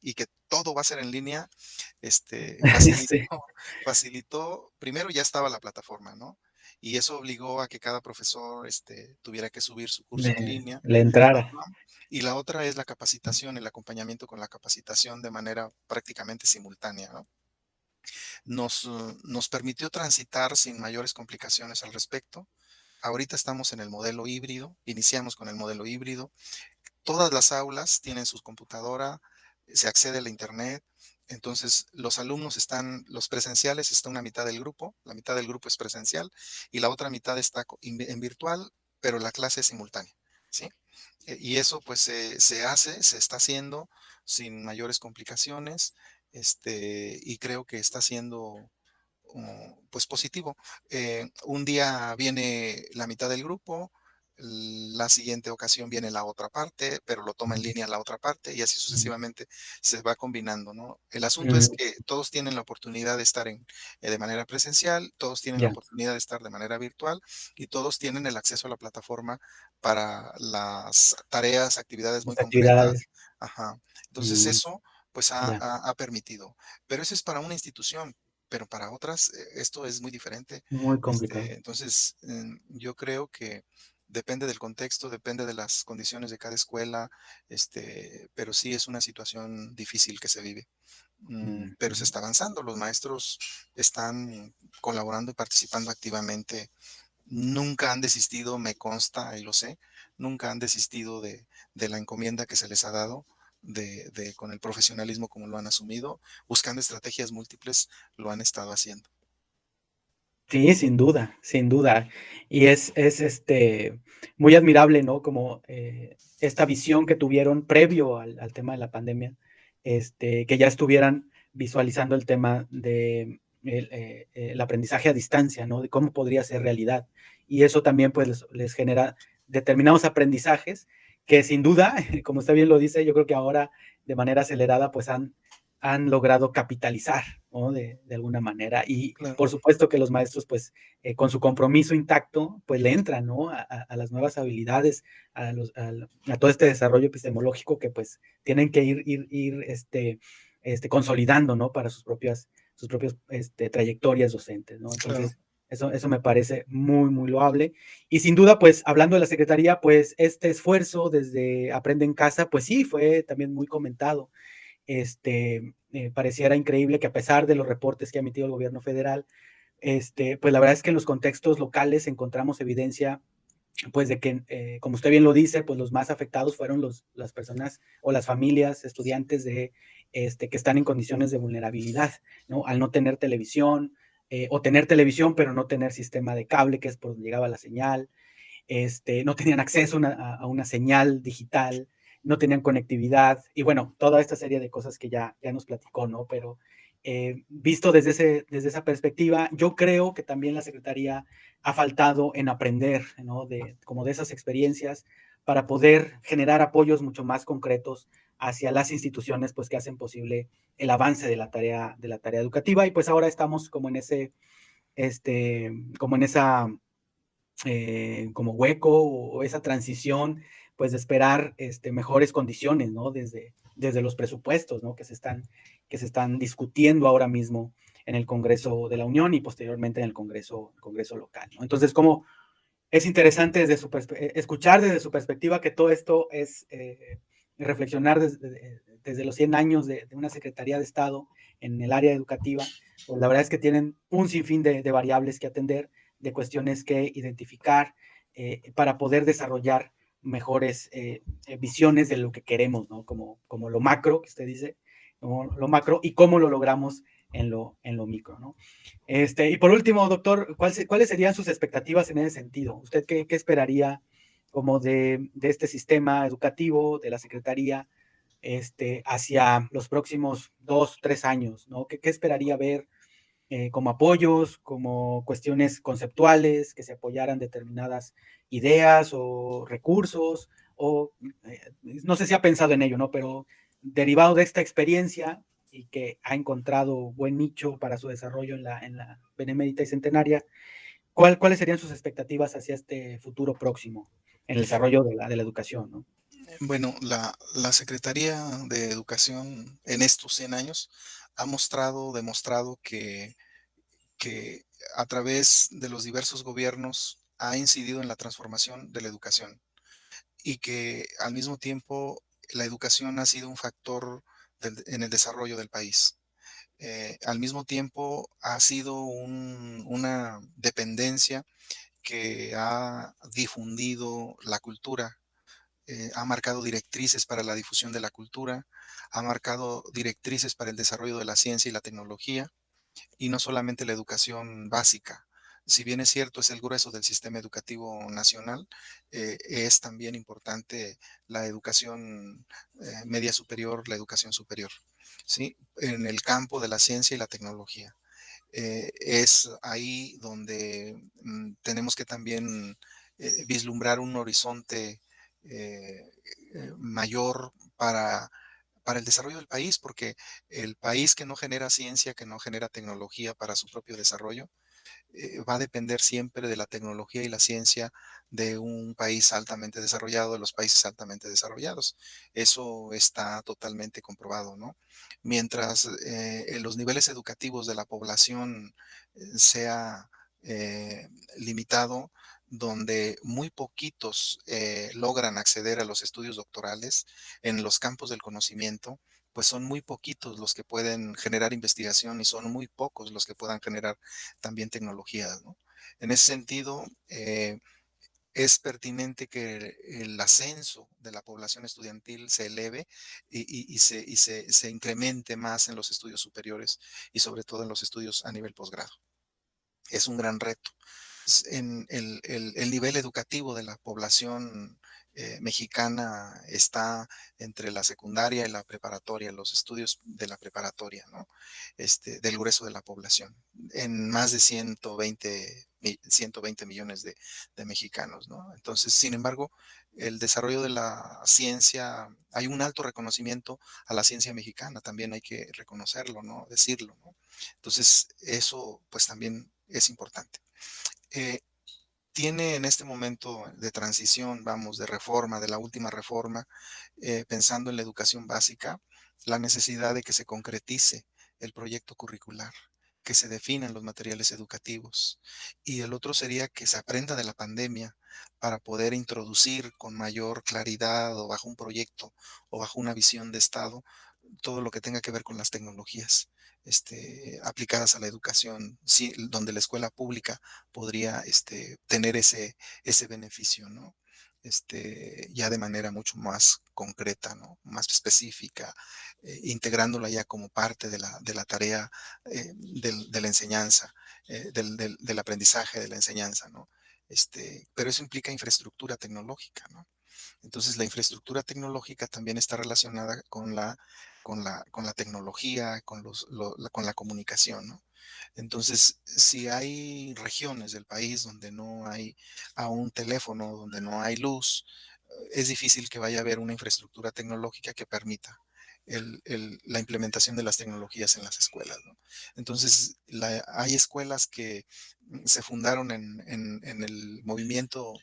y que todo va a ser en línea, facilitó Sí, primero ya estaba la plataforma, ¿no? Y eso obligó a que cada profesor, tuviera que subir su curso en línea. le entrara. Ajá. Y la otra es la capacitación, el acompañamiento con la capacitación de manera prácticamente simultánea, ¿no? Nos permitió transitar sin mayores complicaciones al respecto. Ahorita estamos en el modelo híbrido, iniciamos con el modelo híbrido. Todas las aulas tienen su computadora, se accede a la internet. Entonces, los presenciales está una mitad del grupo, la mitad del grupo es presencial y la otra mitad está en virtual, pero la clase es simultánea, ¿sí? Y eso pues se está haciendo sin mayores complicaciones, y creo que está siendo pues positivo. Un día viene la mitad del grupo, la siguiente ocasión viene la otra parte, pero lo toma en línea la otra parte y así Ujú. sucesivamente se va combinando, ¿no? El asunto es Ujú. que todos tienen la oportunidad de estar de manera presencial, todos tienen la Ya, oportunidad de estar de manera virtual y todos tienen el acceso a la plataforma para las tareas, actividades muy las concretas. actividades. Ajá. Entonces Mm, eso pues ya. ha permitido. Pero eso es para una institución, pero para otras, esto es muy diferente. Muy complicado. Entonces, yo creo que depende del contexto, depende de las condiciones de cada escuela, pero sí es una situación difícil que se vive. Pero se Ujú. está avanzando, los maestros están colaborando y participando activamente. Nunca han desistido, me consta y lo sé, nunca han desistido de la encomienda que se les ha dado, con el profesionalismo como lo han asumido, buscando estrategias múltiples, lo han estado haciendo. Sí, sin duda, sin duda. Y muy admirable, ¿no? Como, esta visión que tuvieron previo al tema de la pandemia, que ya estuvieran visualizando el tema de el aprendizaje a distancia, ¿no? De cómo podría ser realidad. Y eso también, pues, les genera determinados aprendizajes que sin duda, como usted bien lo dice, yo creo que ahora de manera acelerada, pues, han logrado capitalizar, ¿no? De alguna manera. Y Claro, por supuesto que los maestros, pues, con su compromiso intacto, pues le entran, ¿no? A las nuevas habilidades, a todo este desarrollo epistemológico que pues tienen que ir consolidando, ¿no? Para sus propias trayectorias docentes, ¿no? claro, Entonces, eso me parece muy, muy loable. Y sin duda, pues, hablando de la Secretaría, pues, este esfuerzo desde Aprende en Casa, pues sí, fue también muy comentado. Pareciera increíble que a pesar de los reportes que ha emitido el gobierno federal, pues la verdad es que en los contextos locales encontramos evidencia, pues de que, como usted bien lo dice, pues los más afectados fueron las personas o las familias, estudiantes que están en condiciones de vulnerabilidad, ¿no? Al no tener televisión, o tener televisión, pero no tener sistema de cable, que es por donde llegaba la señal, no tenían acceso a una señal digital, no tenían conectividad y bueno, toda esta serie de cosas que ya nos platicó, ¿no? Pero visto desde esa perspectiva, yo creo que también la Secretaría ha faltado en aprender, ¿no? Como de esas experiencias para poder generar apoyos mucho más concretos hacia las instituciones pues que hacen posible el avance de la tarea educativa y pues ahora estamos como en ese, como en esa como hueco o esa transición, pues de esperar mejores condiciones, ¿no? Desde los presupuestos, ¿no? Que se están discutiendo ahora mismo en el Congreso de la Unión y posteriormente en el Congreso local, ¿no? Entonces, como es interesante escuchar desde su perspectiva que todo esto es reflexionar desde los 100 años de una Secretaría de Estado en el área educativa, pues la verdad es que tienen un sinfín de variables que atender, de cuestiones que identificar para poder desarrollar mejores visiones de lo que queremos, ¿no? Como lo macro, que usted dice, como lo macro, y cómo lo logramos en lo micro, ¿no? Y por último, doctor, ¿cuáles serían sus expectativas en ese sentido? ¿Usted qué esperaría como de este sistema educativo, de la Secretaría, hacia los próximos 2, 3 años, ¿no? ¿Qué esperaría ver como apoyos, como cuestiones conceptuales, que se apoyaran determinadas ideas o recursos? O no sé si ha pensado en ello, ¿no? Pero derivado de esta experiencia y que ha encontrado buen nicho para su desarrollo en la Benemérita y Centenaria, ¿cuáles serían sus expectativas hacia este futuro próximo en el desarrollo de la educación, ¿no? Bueno, la Secretaría de Educación en estos 100 años ha demostrado que a través de los diversos gobiernos ha incidido en la transformación de la educación y que al mismo tiempo la educación ha sido un factor en el desarrollo del país. Al mismo tiempo ha sido una dependencia que ha difundido la cultura, ha marcado directrices para la difusión de la cultura, ha marcado directrices para el desarrollo de la ciencia y la tecnología, y no solamente la educación básica. Si bien es cierto, es el grueso del sistema educativo nacional, es también importante la educación media superior, la educación superior, ¿sí? En el campo de la ciencia y la tecnología. Es ahí donde tenemos que también vislumbrar un horizonte mayor para el desarrollo del país, porque el país que no genera ciencia, que no genera tecnología para su propio desarrollo, va a depender siempre de la tecnología y la ciencia de un país altamente desarrollado, de los países altamente desarrollados. Eso está totalmente comprobado, ¿no? Mientras en los niveles educativos de la población sea limitado, donde muy poquitos logran acceder a los estudios doctorales en los campos del conocimiento, pues son muy poquitos los que pueden generar investigación y son muy pocos los que puedan generar también tecnologías, ¿no? En ese sentido, es pertinente que el ascenso de la población estudiantil se eleve y se incremente más en los estudios superiores y sobre todo en los estudios a nivel posgrado. Es un gran reto. En el nivel educativo de la población mexicana está entre la secundaria y la preparatoria, los estudios de la preparatoria, ¿no? Del grueso de la población, en más de 120 millones de mexicanos, ¿no? Entonces, sin embargo, el desarrollo de la ciencia, hay un alto reconocimiento a la ciencia mexicana, también hay que reconocerlo, ¿no? Decirlo, ¿no? Entonces, eso pues también es importante. Eh, Tiene en este momento de transición, vamos, de reforma, de la última reforma, pensando en la educación básica, la necesidad de que se concretice el proyecto curricular, que se definan los materiales educativos. Y el otro sería que se aprenda de la pandemia para poder introducir con mayor claridad o bajo un proyecto o bajo una visión de Estado todo lo que tenga que ver con las tecnologías aplicadas a la educación, sí, donde la escuela pública podría tener ese beneficio, ¿no? Ya de manera mucho más concreta, ¿no? Más específica, integrándola ya como parte de la tarea de la enseñanza, del aprendizaje de la enseñanza, ¿no? Pero eso implica infraestructura tecnológica, ¿no? Entonces, la infraestructura tecnológica también está relacionada con la tecnología, con la comunicación, ¿no? Entonces, si hay regiones del país donde no hay un teléfono, donde no hay luz, es difícil que vaya a haber una infraestructura tecnológica que permita la implementación de las tecnologías en las escuelas, ¿no? Entonces, hay escuelas que se fundaron en el movimiento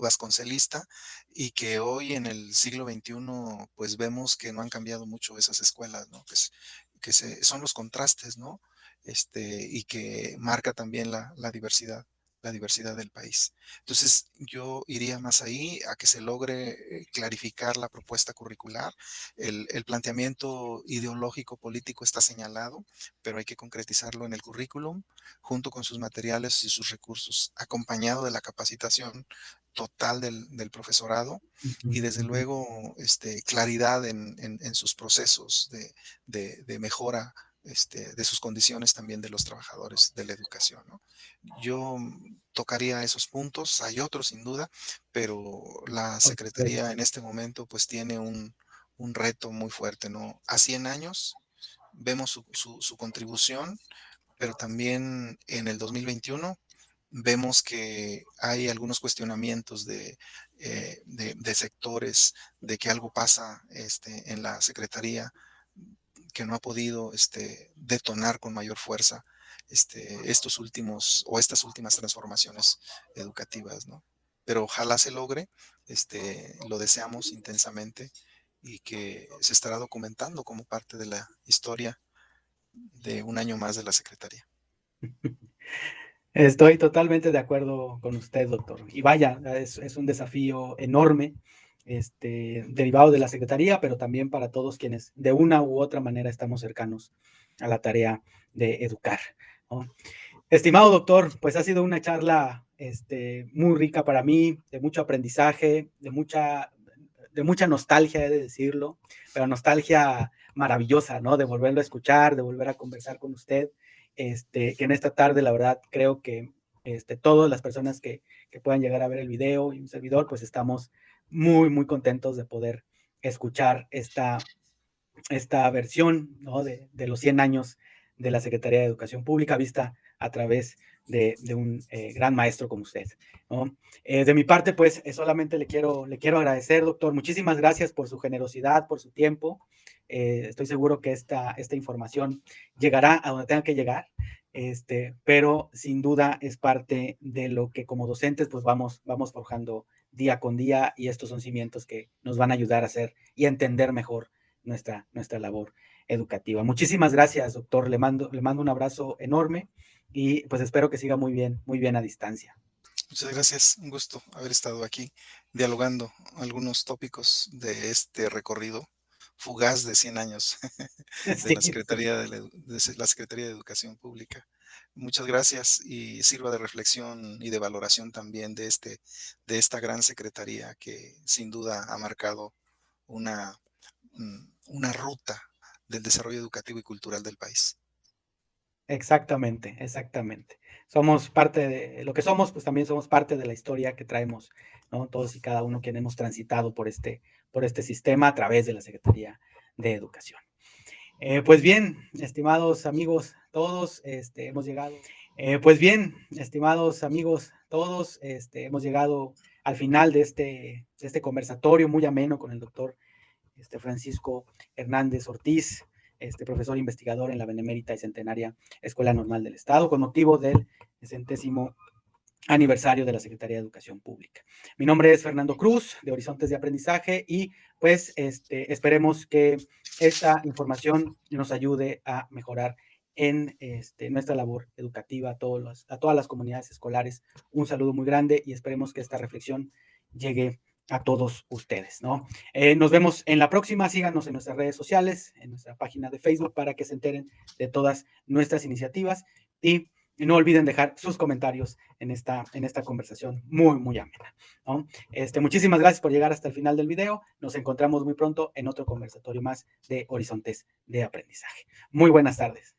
vasconcelista y que hoy en el siglo XXI pues vemos que no han cambiado mucho esas escuelas, ¿no? Son los contrastes, ¿no? Y que marca también la diversidad del país. Entonces, yo iría más ahí a que se logre clarificar la propuesta curricular. El planteamiento ideológico político está señalado, pero hay que concretizarlo en el currículum junto con sus materiales y sus recursos, acompañado de la capacitación total del profesorado Ujú, y desde ujú. luego claridad en sus procesos de mejora de sus condiciones también de los trabajadores de la educación, ¿no? Yo tocaría esos puntos, hay otros sin duda, pero la Por supuesto. Secretaría en este momento pues tiene un reto muy fuerte, ¿no? A 100 años vemos su contribución, pero también en el 2021 vemos que hay algunos cuestionamientos de sectores, de que algo pasa en la Secretaría que no ha podido detonar con mayor fuerza estos últimos o estas últimas transformaciones educativas, ¿no? Pero ojalá se logre, lo deseamos intensamente y que se estará documentando como parte de la historia de un año más de la Secretaría. Estoy totalmente de acuerdo con usted, doctor. Y vaya, es un desafío enorme, derivado de la Secretaría, pero también para todos quienes de una u otra manera estamos cercanos a la tarea de educar, ¿no? Estimado doctor, pues ha sido una charla muy rica para mí, de mucho aprendizaje, de mucha nostalgia, he de decirlo, pero nostalgia maravillosa, ¿no? De volverlo a escuchar, de volver a conversar con usted. Que en esta tarde, la verdad, creo que todas las personas que puedan llegar a ver el video y un servidor, pues estamos muy, muy contentos de poder escuchar esta versión, ¿no? de los 100 años de la Secretaría de Educación Pública vista a través de un gran maestro como usted, ¿no? De mi parte, pues solamente le quiero agradecer, doctor. Muchísimas gracias por su generosidad, por su tiempo. Estoy seguro que esta información llegará a donde tenga que llegar, pero sin duda es parte de lo que como docentes pues vamos forjando día con día y estos son cimientos que nos van a ayudar a hacer y a entender mejor nuestra labor educativa. Muchísimas gracias, doctor. Le mando un abrazo enorme y pues espero que siga muy bien a distancia. Muchas gracias, un gusto haber estado aquí dialogando algunos tópicos de este recorrido fugaz de 100 años de Sí, la sí. Secretaría de la Secretaría de Educación Pública. Muchas gracias y sirva de reflexión y de valoración también de esta gran secretaría que sin duda ha marcado una, una ruta del desarrollo educativo y cultural del país. Exactamente, exactamente. Somos parte de lo que somos, pues también somos parte de la historia que traemos, ¿no? Todos y cada uno quien hemos transitado por este sistema a través de la Secretaría de Educación. Pues bien, estimados amigos todos, pues bien, estimados amigos todos, hemos llegado al final de este conversatorio muy ameno con el doctor Francisco Hernández Ortiz, profesor investigador en la Benemérita y Centenaria Escuela Normal del Estado, con motivo del 60º aniversario de la Secretaría de Educación Pública. Mi nombre es Fernando Cruz, de Horizontes de Aprendizaje, y pues esperemos que esta información nos ayude a mejorar en nuestra labor educativa a todas las comunidades escolares. Un saludo muy grande y esperemos que esta reflexión llegue a todos ustedes, ¿no? Nos vemos en la próxima, síganos en nuestras redes sociales, en nuestra página de Facebook para que se enteren de todas nuestras iniciativas y no olviden dejar sus comentarios en esta conversación muy, muy amena, ¿no? Muchísimas gracias por llegar hasta el final del video. Nos encontramos muy pronto en otro conversatorio más de Horizontes de Aprendizaje. Muy buenas tardes.